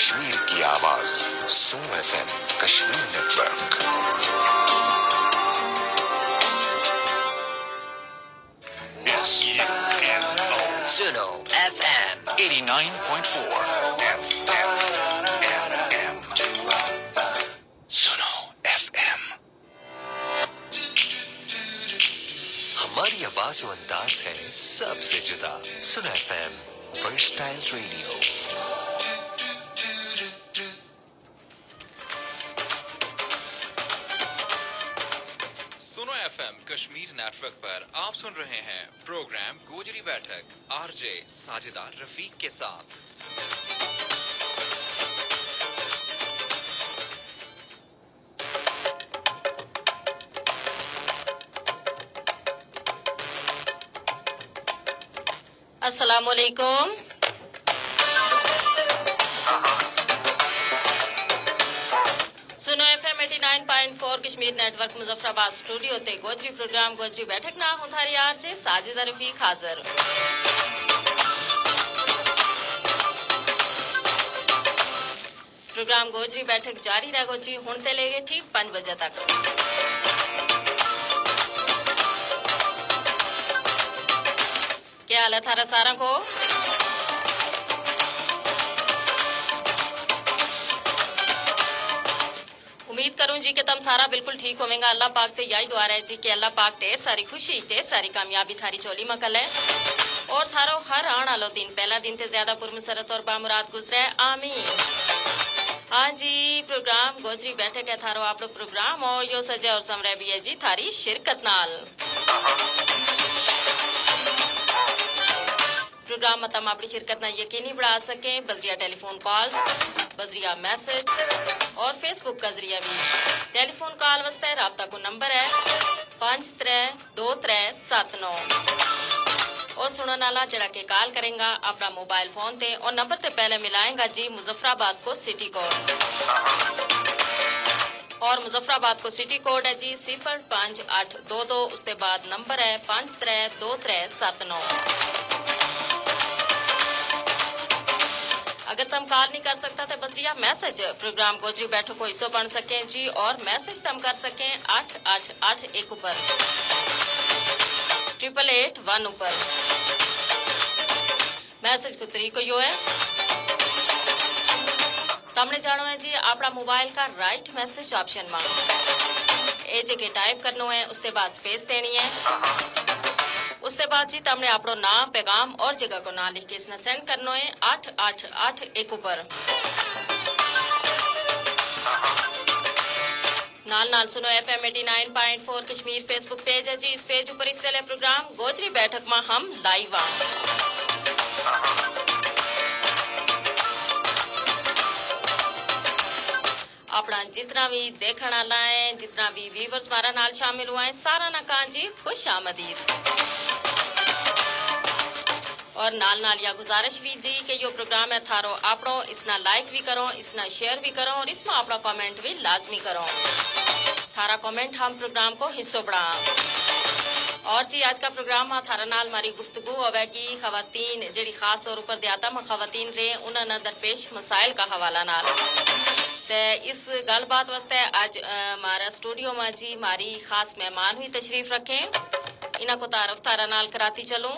کشمیر کی آواز سنو FM کشمیر نیٹورک۔ سنو FM 89.4 سنو FM۔ ہماری آواز و انداز ہے سب سے جدا۔ سنو FM فرسٹائل ریڈیو۔ سنو FM کشمیر نیٹ ورک پر آپ سن رہے ہیں پروگرام گوجری بیٹھک RJ ساجدہ رفیق کے ساتھ۔ السلام علیکم۔ سنو FM 89.4 Kashmir network Muzaffarabad studio تے گوجری پروگرام گوجری بیٹھک نہ ہوں تھاری RJ ساجدہ رفیق حاضر۔ پروگرام گوجری بیٹھک جاری رہ گو جی ہن تے لے گے ٹھیک 5 بجے تک۔ کیا حال ہے تھارا سارا کو؟ امید کروں جی کہ تم سارا بالکل ٹھیک ہوئے گا۔ اللہ پاک تے یہی دعا رہے جی کہ اللہ پاک ڈھیر ساری خوشی ڈھیر ساری کامیابی تھاری چولی مکل ہے اور تھارو ہر آن آلو دن پہلا دن تے زیادہ پرمسرت اور بامراد گزرے آمین۔ ہاں جی پروگرام گوجری بیٹھک ہے تھارو آپ لوگ پروگرام اور یو سجے اور سمرے بھی ہے جی تھاری شرکت نال۔ پروگرام تم اپنی شرکت نہ یقینی بڑھا سکیں بذریعہ ٹیلی فون کالز، بذریعہ میسج اور فیس بک کا ذریعہ بھی۔ ٹیلی فون کال واسطے رابطہ کو نمبر ہے 532379 اور سنن والا جڑا کہ کال کریں گا اپنا موبائل فون تے اور نمبر تے پہلے ملائیں گا جی مظفر آباد کو سٹی کوڈ، اور مظفر آباد کو سٹی کوڈ ہے جی 05822، اس کے بعد نمبر ہے 532379۔ اگر تم کال نہیں کر سکتا تو بس یہ میسج پروگرام گوجری بیٹھک کو حصہ بن سکیں جی، اور میسج تم کر سکیں 8881 اوپر 8881 اوپر۔ میسج کو طریقہ یو ہے تم نے جانو ہے جی اپنا موبائل کا رائٹ میسج آپشن میں اے جے کے ٹائپ کرنا ہے، اس کے بعد سپیس دینی ہے، اس کے بعد جی تم نے اپنا نام پیغام اور جگہ کو نام لکھ کے اس نے سینڈ کرنا ہے 8881 اوپر۔ نال سنو FM 89.4 کشمیر فیس بک پیج ہے جی، اس پیج اوپر اس ویلے پروگرام گوجری بیٹھک میں ہم لائیو اپنا جتنا بھی دیکھنے والا ہے، جتنا بھی ویورز ہمارا نال شامل ہوا ہے، سارا نہ کہاں جی خوش آمدید۔ اور نال یا گزارش بھی جی کہ یہ پروگرام ہے تھارو اپنو اس نہ لائک بھی کرو، اس نہ شیئر بھی کرو اور اس میں اپنا کامنٹ بھی لازمی کرو۔ تھارا کامنٹ ہم پروگرام کو حصہ بڑھا۔ اور جی آج کا پروگرام تھارا نال ہماری گفتگو ہوئے گی خواتین جڑی خاص طور پر دیاتا میں خواتین رہے انہوں نے درپیش مسائل کا حوالہ نال اس گل بات واسطے آج ہمارا اسٹوڈیو میں جی ہماری خاص مہمان بھی تشریف رکھیں، انہوں کو تعارف تھارا نال کراتی چلوں۔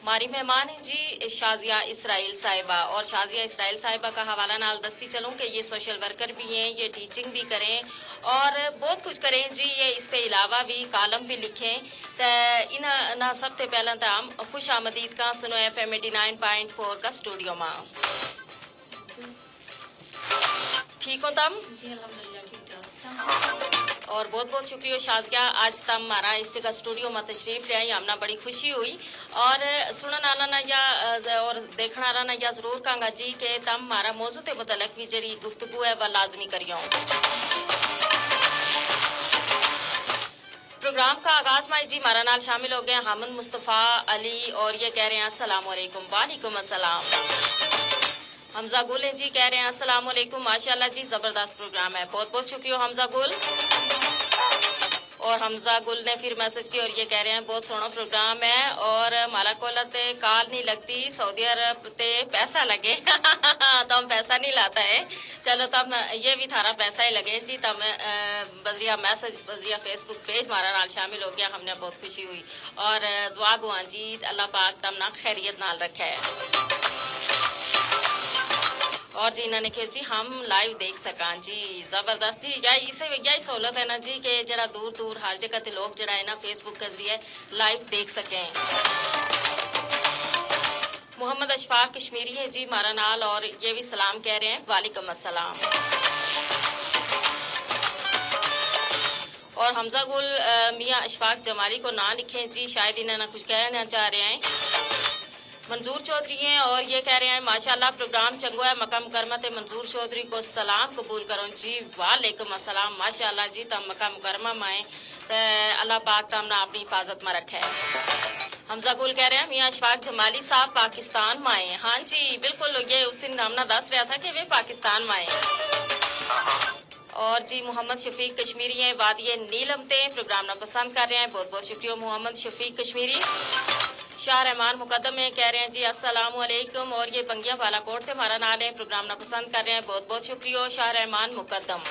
ہماری مہمان ہیں جی شازیہ اسرائیل صاحبہ، اور شازیہ اسرائیل صاحبہ کا حوالہ نال دستی چلوں کہ یہ سوشل ورکر بھی ہیں، یہ ٹیچنگ بھی کریں اور بہت کچھ کریں جی، یہ اس کے علاوہ بھی کالم بھی لکھیں۔ تو انہاں سب سے پہلے تو ہم خوش آمدید کا سنو FM 89.4 کا اسٹوڈیو میں۔ ٹھیک ہو تم؟ جی الحمدللہ ٹھیک ٹھاک۔ اور بہت بہت شکریہ شازیہ، آج تم ہمارا اس جگہ اسٹوڈیو میں تشریف لے آئی، ہمنا بڑی خوشی ہوئی اور سنن والا نہ یا اور دیکھنے والا نہ یا ضرور کہاں گا جی کہ تم ہمارا موضوع تے متعلق بھی جڑی گفتگو ہے وہ لازمی کریو۔ پروگرام کا آغاز میں جی ہمارا نال شامل ہو گئے حامد مصطفیٰ علی اور یہ کہہ رہے ہیں السلام علیکم۔ وعلیکم السلام۔ حمزہ گل ہیں جی کہہ رہے ہیں السلام علیکم، ماشاءاللہ جی زبردست پروگرام ہے، بہت بہت شکریہ حمزہ گل۔ اور حمزہ گل نے پھر میسج کی اور یہ کہہ رہے ہیں بہت سونا پروگرام ہے اور مالا کولا تے کال نہیں لگتی سعودی عرب تے پیسہ لگے تو ہم پیسہ نہیں لاتا ہے چلو تم یہ بھی تھارا پیسہ ہی لگے جی تم بذریعہ میسج بذریعہ فیس بک پیج ہمارا نال شامل ہو گیا ہم نے بہت خوشی ہوئی اور دعا گواں جی اللہ پاک تم نہ خیریت نال رکھے اور جی انہوں نے کہ جی ہم لائیو دیکھ سکاں جی زبردست جی یہی سہولت ہے نا جی کہ جڑا دور دور ہر جگہ تے لوگ جڑا ہے نا فیس بک کے ذریعے لائیو دیکھ سکیں محمد اشفاق کشمیری ہے جی ہمارا نال اور یہ بھی سلام کہہ رہے ہیں وعلیکم السلام اور حمزہ گل میاں اشفاق جمالی کو نہ لکھیں جی شاید انہیں نہ کچھ کہنا چاہ رہے ہیں منظور چودھری ہیں اور یہ کہہ رہے ہیں ماشاءاللہ پروگرام چنگو ہے مکہ مکرمہ تے منظور چودھری کو سلام قبول کرو جی وعلیکم السلام ماشاءاللہ جی تم مکہ مکرمہ میں تے اللہ پاک تم نہ اپنی حفاظت میں رکھے حمزہ گل کہہ رہے ہیں میاں اشفاق جمالی صاحب پاکستان میں آئے ہاں جی بالکل یہ اس دن نامنا دس رہا تھا کہ وہ پاکستان میں آئے اور جی محمد شفیق کشمیری ہیں وادی نیلم تے پروگرام نہ پسند کر رہے ہیں بہت بہت شکریہ محمد شفیق کشمیری شاہ رحمان مقدم ہے کہہ رہے ہیں جی السلام علیکم اور یہ بنگیا بالا کوٹ سے ہمارا نام ہے پروگرام نہ پسند کر رہے ہیں بہت بہت شکریہ شاہ رحمان مقدم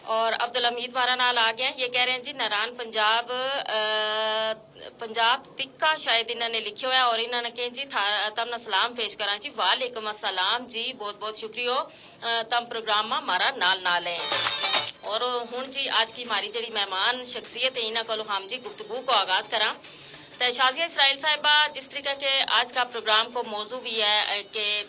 اور عبدالحمید ہمارا نام آ گیا یہ کہہ رہے ہیں جی ناران پنجاب تکا شاید انہوں نے لکھے ہوا ہے اور انہوں نے کہ جی تم نہ سلام پیش کرا جی وعلیکم السلام جی بہت بہت شکریہ تم پروگرام ہمارا نال ہے اور ہوں جی آج کی ہماری جڑی مہمان شخصیت ہے انہوں کو ہم جی گفتگو کو آغاز کرا شازیہ اسرائیل صاحبہ جس طریقے کے آج کا پروگرام کو موضوع بھی ہے کہ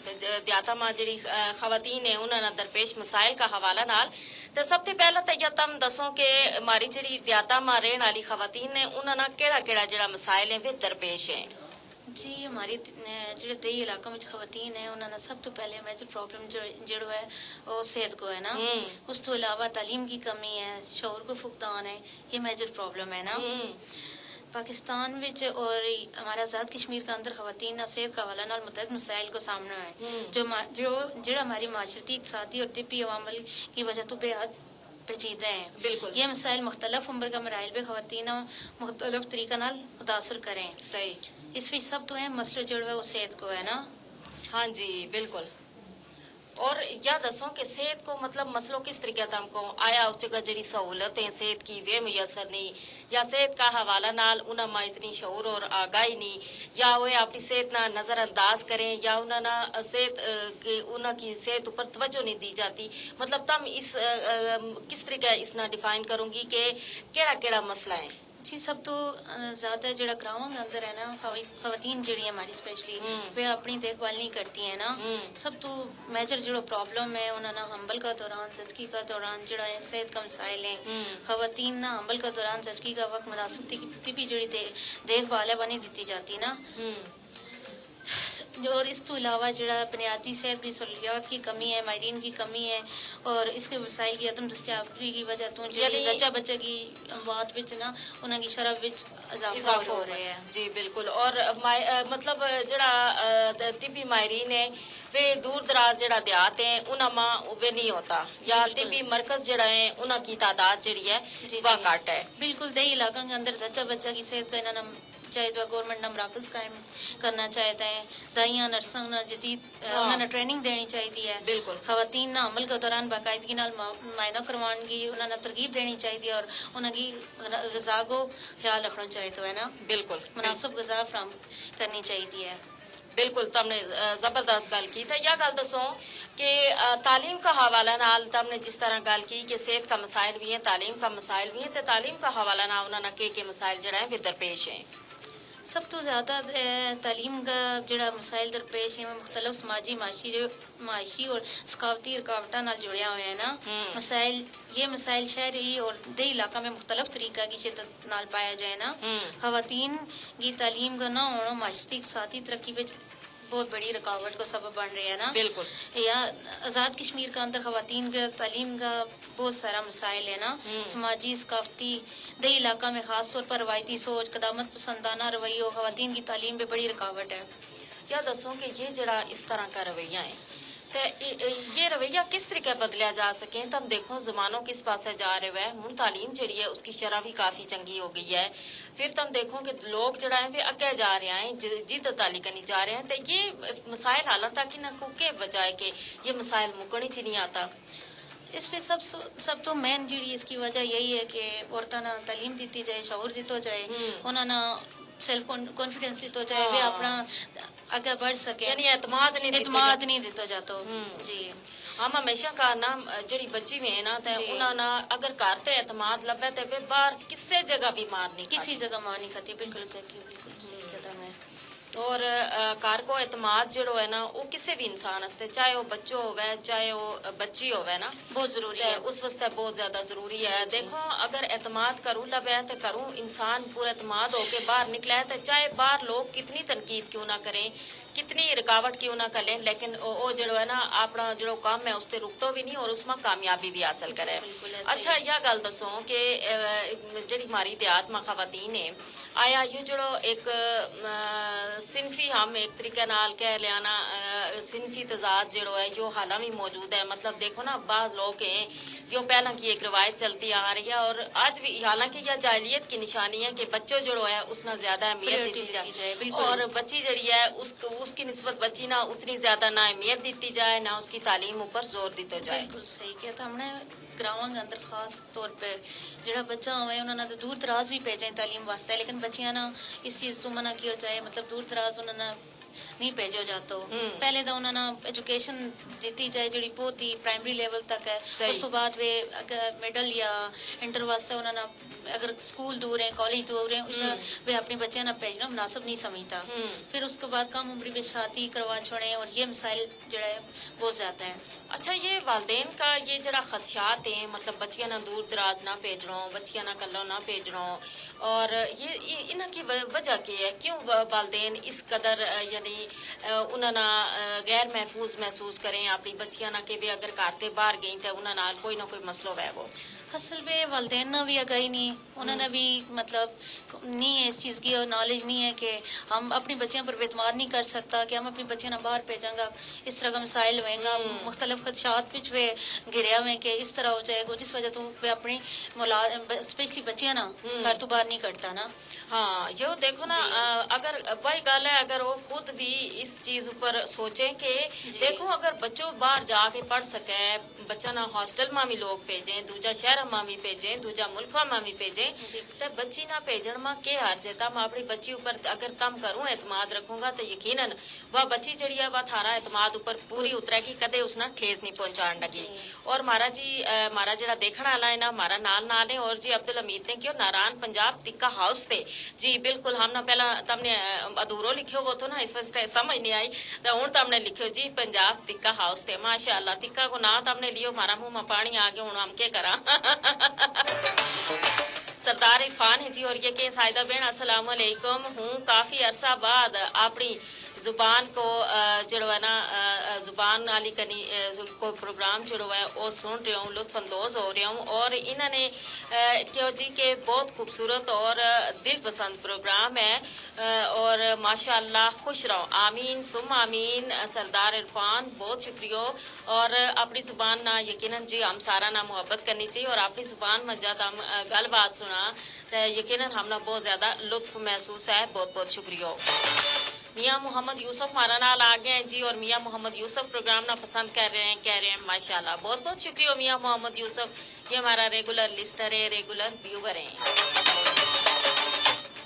دیاتا ماں جڑی خواتین ہیں انہوں نے درپیش مسائل کا حوالہ نال تو سب سے پہلا تو یہ تم دسو کہ ہماری جڑی دیاتا ماں رہن والی خواتین نے انہوں نے کیڑا جڑا مسائل ہیں وہ درپیش ہیں جی ہماری جڑے دیہی علاقہ میں خواتین ہیں انہوں نے سب تو پہلے میجر پرابلم جڑو ہے وہ صحت کو ہے نا اس تو علاوہ تعلیم کی کمی ہے شعور کو فقدان ہے یہ میجر پرابلم ہے نا پاکستان وچ اور ہمارا آزاد کشمیر کا اندر خواتین صحت کا حوالہ نال متعدد مسائل کو سامنا ہے جو ہماری معاشرتی اقتصادی اور طبی عوامل کی وجہ تو بے حد پیچیدہ ہیں بالکل یہ مسائل مختلف عمر کا مراحل پہ خواتین مختلف طریقہ نال متاثر کریں صحیح اس وچ سب تو اہم مسئلہ جو ہے وہ صحت کو ہے نا ہاں جی بالکل اور یا دسو کہ صحت کو مطلب مسئلوں کس طریقے سے ہم کو آیا اس جگہ جڑی سہولتیں صحت کی وہ میسر نہیں یا صحت کا حوالہ نال انہاں میں اتنی شعور اور آگاہی نہیں یا وہ اپنی صحت نہ نظر انداز کریں یا انہاں نہ صحت انہاں کی صحت اوپر توجہ نہیں دی جاتی مطلب تم اس کس طریقے اس نہ ڈیفائن کروں گی کہ کیڑا مسئلہ ہے جی سب تو زیادہ جڑا گراؤں کے اندر ہے نا خواتین جڑی ہماری اسپیشلی وہ اپنی دیکھ بھال نہیں کرتی ہیں نا سب تو میجر جڑا پرابلم ہے انہوں نے حمل کا دوران زچگی کا دوران جڑا ہے صحت کا مسائل ہیں خواتین نا حمل کا دوران زچگی کا وقت مناسب طبی جڑی دیکھ بھال ہے وہ نہیں دیتی جاتی نا اور اس تو علاوہ جڑا بنیادی صحت کی سہولیات کی کمی ہے ماہرین کی کمی ہے اور اس کے وسائل کی عدم دستیابی کی وجہ تو زچہ بچہ کی اموات وچ نا انہاں کی شرح وچ اضافہ ہو رہا ہے جی بالکل اور مطلب جڑا طبی ماہرین ہے وہ دور دراز جڑا دیہات ہیں انہاں ماں وہ نہیں ہوتا یا طبی مرکز جڑا ہے انہاں کی تعداد جڑی ہے وہ کٹ ہے بالکل دیہی علاقوں کے اندر زچہ بچہ کی صحت کا انہاں چاہے تو گورنمنٹ نے مراکز قائم کرنا چاہتا ہے دائیاں نرساں نہ جدید انہوں نے ٹریننگ دینی چاہیے ہے بالکل خواتین نہ عمل کے دوران باقاعدگی نال معائنہ کروان کی انہوں نے ترغیب دینی چاہیے اور انہوں کی غذا کو خیال رکھنا چاہیے تو ہے نا بالکل مناسب غذا فراہم کرنی چاہیے ہے بالکل تم نے زبردست گل کی یا گل دسو کہ تعلیم کا حوالہ نال تم نے جس طرح گل کی کہ صحت کا مسائل بھی ہیں تعلیم کا مسائل بھی ہیں تو تعلیم کا حوالہ نال انہوں نے کہ مسائل جڑا ہے وہ درپیش ہیں سب تو زیادہ تعلیم کا جڑا مسائل درپیش ہیں مختلف سماجی معاشی اور ثقافتی رکاوٹاں نال جڑیا ہوئے ہیں نا یہ مسائل شہری اور دیہی علاقہ میں مختلف طریقہ کی شدت نال پایا جائے نا خواتین کی تعلیم کا نہ ہونا معاشرتی اقتصادی ترقی پہ بہت بڑی رکاوٹ کو سبب بن رہی ہے نا بالکل یا آزاد کشمیر کا اندر خواتین کا تعلیم کا بہت سارا مسائل ہے نا سماجی ثقافتی دیہی علاقہ میں خاص طور پر روایتی سوچ قدامت پسندانہ رویوں خواتین کی تعلیم پہ بڑی رکاوٹ ہے یا دسو کہ یہ جڑا اس طرح کا رویہ ہے ਤੇ ਇਹ ਰਵਈਆ ਕਿਸ ਤਰੀਕੇ ਬਦਲਿਆ ਜਾ ਸਕੇ ਤਾਂ ਦੇਖੋ ਜ਼ਮਾਨੋਂ ਕਿਸ ਪਾਸੇ ਜਾ ਰਿਹਾ ਹੈ ਹੁਣ ਤਾਲੀਮ ਜਿਹੜੀ ਹੈ ਉਸकी शरह भी काफी चंगी हो गई है फिर तुम देखो कि लोग जड़ा है वे अगे जा रहे हैं जिद ताली करनी जा रहे हैं तो ये मसाइल हालात तक ना को के वजह के ये मसाइल मुकनी च नहीं आता इसमें सब तो मेन जी इसकी वजह यही है कि औरतों ना तालीम दी जाए शऊर दितो जाए उन्होंने सेल्फ कॉन्फिडेंस दितो जाए वे अपना आगे बढ़ सके यानी एतमाद नहीं दितो जातो जी हम हमेशा कहना जड़ी बच्ची में है ना ते उन्होंने अगर घर ते एतमाद लबे ते वे बाहर किसी जगह भी मार नहीं किसी जगह मार नहीं खाती बिल्कुल एग्जैक्टली बिल्कुल सही कहता मैं और घर को एतमाद जो है ना वो किसी भी इंसान वास्ते चाहे वो बच्चो होवे चाहे वो बच्ची होवे ना बहुत जरूरी है उस वास्ते बहुत ज्यादा जरूरी है देखो अगर एतमाद करूँ लबे तो करूँ इंसान पूरा एतमाद होके बाहर निकला है तो चाहे बाहर लोग कितनी तनकीद क्यों ना करें कितनी रुकावट क्यों ना कर लें लेकिन वो जो है ना अपना जो काम है उससे रुकतो भी नहीं और उसमें कामयाबी भी हासिल करे अच्छा यह गल दसो कि जी हमारी देहात में खवातीन है आया ये जो एक सिनफी हम एक तरीके नाल कह लिया ना सिनफी तजाद जो है यो हाल भी मौजूद है मतलब देखो ना बाज लोग हैं जो पहला की एक रवायत चलती आ रही है और आज भी हालांकि यह जाहिलियत की निशानी है कि बच्चों जो है उसना ज्यादा अहमियत दी जाए और बच्ची जड़ी है उसकी निस्बत बच्ची ना उतनी ज्यादा ना अहमियत दी जाए ना उसकी तालीम ऊपर जोर दितो जाए बिल्कुल सही कहता हमने ग्रावां के अंदर खास तौर पर ਜਿਹੜਾ ਬੱਚਾ ਹੋਵੇ ਉਹਨਾਂ ਨਾਲ ਦੂਰ ਦਰਾਜ਼ ਵੀ ਭੇਜੇ ਤਾਲੀਮ ਵਾਸਤੇ ਲੇਕਿਨ ਬੱਚਿਆਂ ਨਾਲ ਇਸ ਚੀਜ਼ ਤੋਂ ਮਨਾ ਕੀਤਾ ਜਾਏ ਮਤਲਬ ਦੂਰ ਦਰਾਜ਼ ਉਹਨਾਂ ਨਾਲ नहीं भेजो जाता पहले तो उन्होंने एजुकेशन दी जाए जी बहुत ही प्राइमरी लेवल तक है उस तो बाद वे अगर मिडल या इंटर वास्ते उन्होंने अगर स्कूल दूर है कॉलेज दूर है वे अपने बच्चे ना भेजना मुनासिब नहीं समझता फिर उसके बाद कम उम्र में शादी करवा छोड़े और ये मसाइल जड़ा है बहुत ज्यादा है अच्छा ये वालदेन का ये जरा खदशात है मतलब बच्चियां ना दूर दराज ना भेजनो बच्चियां ना कल्लो ना भेजनो और ये इनकी वजह क्या है क्यों वालदेन इस कदर यानी उन्होंने गैर महफूज महसूस करें अपनी बच्चियां ना के भी अगर घर ते बाहर गई तो उन्होंने कोई ना कोई मसलो वैगो असल में वालदेन ना भी अगाई नहीं उन्होंने भी मतलब नहीं है इस चीज़ की और नॉलेज नहीं है कि हम अपनी बच्चियों पर एतमाद नहीं कर सकता कि हम अपनी बच्चियां ना बाहर भेजांगा इस तरह का मसाइल होएगा मुख्तलिफ खदशात पिछ वे घिरिया हुए कि इस तरह हो जाएगा जिस वजह तो वे अपनी स्पेशली बच्चियां ना घर तो बाहर नहीं करता ना हाँ यो देखो ना अगर वही गल है अगर वो खुद भी इस चीज ऊपर सोचे कि देखो अगर बच्चों बाहर जाके पढ़ सके बच्चा ना हॉस्टल में भी लोग भेजे दूजा शहर में भी भेजे दूजा मुल्क में भी भेजे तो बच्ची ना भेजन में के हर्ज है मैं अपनी बच्ची ऊपर अगर कम करूँ एतमाद रखूंगा तो यकीनन वह बच्ची जड़ी है वह थारा एतमाद ऊपर पूरी उतरेगी कदे उसना ठेस नहीं पहुंचाने लगी और मारा जी मारा जरा देखने वाला है ना मारा नाल है और जी अब्दुल हमीद ने क्यों नारायण पंजाब टिक्का हाउस थे जी बिल्कुल हम ना पहला तमने अधूरो लिखो वो तो ना इस वजह समझ नहीं आई तो हूं तमने लिखो जी पंजाब टिक्का हाउस थे माशाअल्लाह टिक्का को ना तमने लियो मारा मुंह में पानी आ गया हूं हम क्या करा सरदार इरफान है जी और ये के साइदा बेन अस्सलाम वालेकुम हूँ काफी अरसा बाद अपनी जुबान को जो है ना जुबान वाली कनी को प्रोग्राम जो है वो सुन रही हूँ लुत्फ अंदोज हो रही हूँ और इन्होंने क्यों जी के बहुत खूबसूरत और दिल पसंद प्रोग्राम है और माशाअल्लाह खुश रहो आमीन सुम आमीन सरदार इरफान बहुत शुक्रिया और अपनी जुबान ना यकीनन जी हम सारा ना मोहब्बत करनी चाहिए और अपनी जुबान में जब हम गल बात सुना तो यकीनन हमने बहुत ज्यादा लुत्फ महसूस है बहुत बहुत शुक्रिया मियाँ मोहम्मद यूसुफ हमारा नाल आ गए हैं जी और मियाँ मोहम्मद यूसुफ प्रोग्राम ना पसंद कर रहे हैं कह रहे हैं माशाल्लाह बहुत बहुत शुक्रिया मियाँ मोहम्मद यूसुफ ये हमारा रेगुलर लिस्टर है रेगुलर व्यूवर है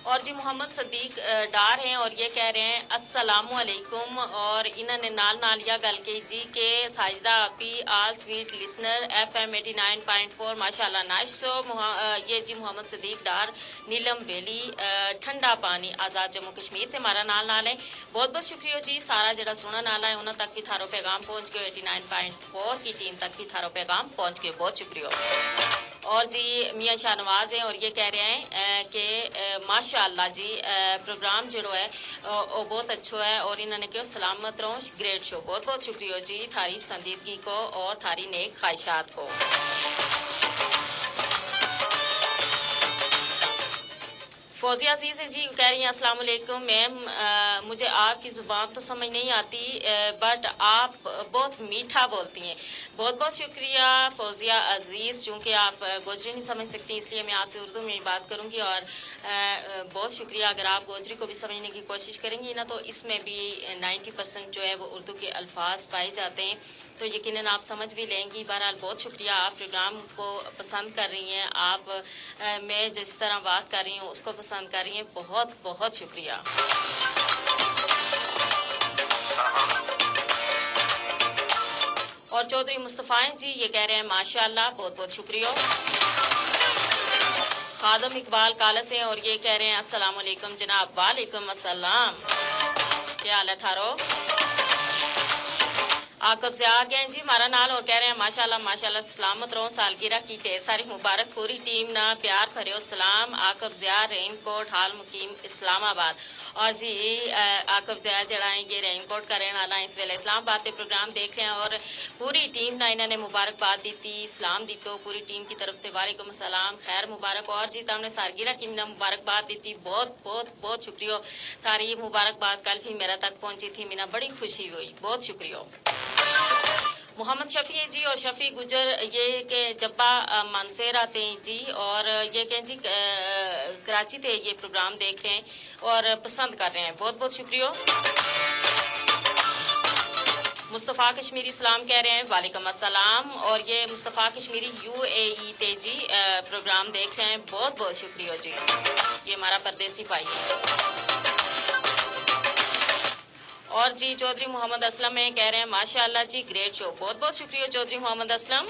और जी मोहम्मद सदीक डार हैं और ये कह रहे हैं अस्सलामु अलैकुम और इन्होंने नाल नाल या गल की जी के साजिदा आपी आल स्वीट लिसनर FM 89.4 माशाल्लाह नाइस शो ये जी मोहम्मद सदीक डार नीलम वैली ठंडा पानी आज़ाद जम्मू कश्मीर ते हमारा नाल नाल है बहुत बहुत शुक्रिया जी सारा जरा सुनने नाला है उन्होंने तक भी थारो पैगाम पहुंच गए 89.4 की टीम तक भी थारो पैगाम पहुंच गए बहुत शुक्रिया और जी मियाँ शाहनवाज हैं और ये कह रहे हैं कि माशाअल्लाह जी प्रोग्राम जो है वो बहुत अच्छा है और इन्होंने क्यों सलामत रहो ग्रेट शो बहुत बहुत शुक्रिया जी थारी पसंदीदगी को और थारी नेक ख्वाहिशात को फौजिया अजीज जी कह रही हैं अस्सलाम वालेकुम मैम, मुझे आपकी ज़ुबान तो समझ नहीं आती बट आप बहुत मीठा बोलती हैं। बहुत बहुत शुक्रिया फौजिया अजीज़, चूँकि आप गोजरी नहीं समझ सकती इसलिए मैं आपसे उर्दू में बात करूँगी। और बहुत शुक्रिया, अगर आप गोजरी को भी समझने की कोशिश करेंगी ना तो इसमें भी 90% जो है वो उर्दू के अल्फाज पाए जाते हैं, तो यकीनन आप समझ भी लेंगी। बहरहाल बहुत शुक्रिया, आप प्रोग्राम को पसंद कर रही हैं, आप मैं जिस तरह बात कर रही हूँ उसको पसंद कर रही हैं, बहुत बहुत शुक्रिया। और चौधरी मुस्तफ़ा जी ये कह रहे हैं माशाअल्लाह, बहुत बहुत शुक्रिया। खादम इकबाल कालस हैं और ये कह रहे हैं अस्सलाम वालेकुम जनाब। वालेकुम अस्सलाम, क्या हाल है थारो? आकब से आ गए जी हमारा नाल और कह रहे हैं माशाल्लाह माशाल्लाह, सलामत रहो, सालगिरह की ढेर सारी मुबारक, पूरी टीम ना प्यार भरे सलाम। आकब ज़िया रेनकोट हाल मुकीम इस्लामाबाद। और जी आकब ज़िया जड़ा है ये रेनकोट का रहने वाला इस वेले इस्लामाबाद के प्रोग्राम देख रहे हैं और पूरी टीम ना इन्होंने मुबारकबाद दी थी, सलाम दी तो पूरी टीम की तरफ से वालेकुम सलाम, खैर मुबारक। और जी तुमने सालगिरह की मुबारकबाद दी थी, बहुत बहुत बहुत शुक्रिया। तारी मुबारकबाद कल भी मेरा तक पहुंची थी, मेरा बड़ी खुशी हुई, बहुत शुक्रिया। मोहम्मद शफी जी और शफी गुजर ये के जब्बा मानसेर आते हैं जी और ये कहें जी कराची थे ये प्रोग्राम देख रहे हैं और पसंद कर रहे हैं, बहुत बहुत शुक्रिया। मुस्तफ़ा कश्मीरी सलाम कह रहे हैं, वालेकुम अस्सलाम। और ये मुस्तफ़ा कश्मीरी UAE ते जी प्रोग्राम देख रहे हैं, बहुत बहुत शुक्रिया जी, ये हमारा परदेसी भाई है। और जी चौधरी मोहम्मद असलम है, कह रहे हैं माशाअल्लाह जी ग्रेट शो, बहुत बहुत शुक्रिया चौधरी मोहम्मद असलम।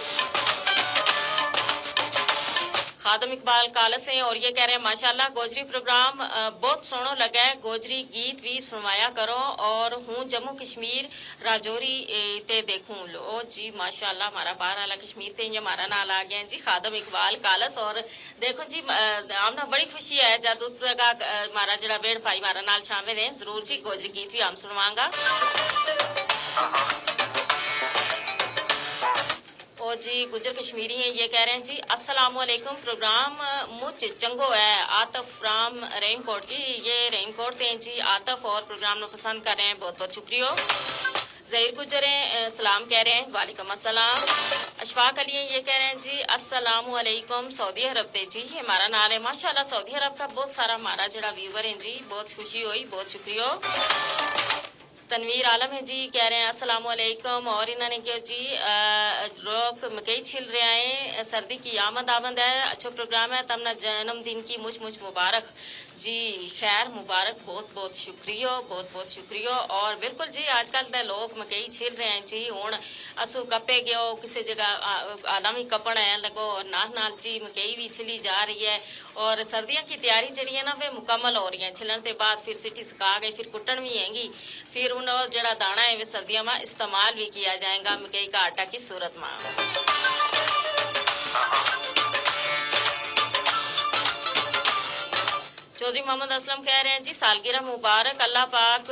खादम इकबाल कालस हैं और ये कह रहे हैं माशाअल्लाह गोजरी प्रोग्राम बहुत सोहना लगा है, गोजरी गीत भी सुनवाया करो और हूँ जम्मू कश्मीर राजौरी ते देखूं लो जी। माशाअल्लाह हमारा बाहर वाला कश्मीर ते ये हमारा नाल आ गया जी खादम इकबाल कालस। और देखो जी हमने बड़ी खुशी है जब तक हमारा जरा बेड़ भाई हमारा नाल शामिल है, जरूर जी गोजरी गीत भी हम सुनवांगा। और जी गुजर कश्मीरी हैं, ये कह रहे हैं जी अस्सलाम वालेकुम, प्रोग्राम मुझ चंगो है, आतफ फ्राम रेनकोट की, ये रेनकोट थे जी आतफ और प्रोग्राम को पसंद कर रहे हैं, बहुत बहुत शुक्रिया। जहीर गुजर हैं सलाम कह रहे हैं, वालेकुम अस्सलाम। अशफाक अली हैं, ये कह रहे हैं जी अस्सलाम वालेकुम, सऊदी अरब पे जी ये हमारा नाम है, माशाल्लाह सऊदी अरब का बहुत सारा हमारा जरा व्यूवर है जी, बहुत खुशी हुई, बहुत शुक्रिया। तनवीर आलम है जी कह रहे हैं अस्सलाम वालेकुम और इन्होंने क्यों जी लोग मकई छिल रहे हैं, सर्दी की आमद आमद है, अच्छा प्रोग्राम है, तमना जन्मदिन की मुझ मुबारक जी, खैर मुबारक, बहुत बहुत शुक्रिया, बहुत बहुत शुक्रिया। और बिल्कुल जी आजकल तो लोग मकई छिल रहे हैं जी, हुण असू कपे गयो किसी जगह आलमी कपड़ है लगो और नाल जी मकई भी छिली जा रही है और सर्दियों की तैयारी जड़ी है ना वे मुकम्मल हो रही है, छिलन के बाद फिर सिटी सुखा गई, फिर कुटन भी हैगी, फिर उन जरा दाना है वे सर्दियों में इस्तेमाल भी किया जाएगा मकई का आटा की सूरत में। चौधरी मोहम्मद असलम कह रहे हैं जी सालगिरह मुबारक, अल्लाह पाक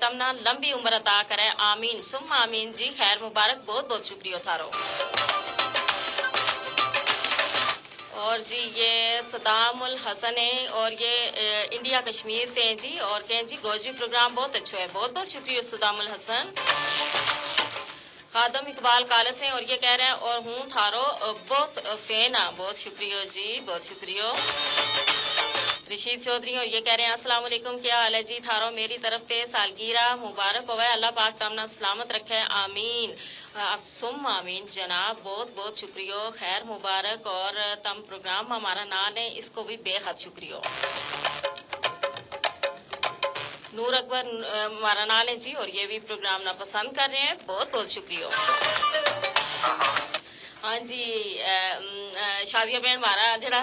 तमना लंबी उम्र अता करे, आमीन सुम आमीन जी, खैर मुबारक, बहुत बहुत शुक्रिया थारो। और जी ये सदामुल हसन है और ये इंडिया कश्मीर से हैं जी और कहें जी गोजरी प्रोग्राम बहुत अच्छा है, बहुत बहुत शुक्रिया सदामुल हसन। खादम इकबाल कालस हैं और ये कह रहे हैं और हूँ थारो बहुत फैन है, बहुत शुक्रिया जी, बहुत शुक्रिया। रशीद चौधरी और ये कह रहे हैं अस्सलाम वालेकुम, क्या हाल है जी थारो, मेरी तरफ से सालगिरह मुबारक होवे, अल्लाह पाक तमना सलामत रखे, आमीन सुम आमीन जनाब, बहुत बहुत शुक्रिया, खैर मुबारक। और तम प्रोग्राम हमारा नाम है इसको भी बेहद शुक्रिया। नूर अकबर हमारा नाम है जी और ये भी प्रोग्राम ना पसंद कर रहे हैं, बहुत बहुत शुक्रिया। हाँ जी शादिया बहन हमारा जरा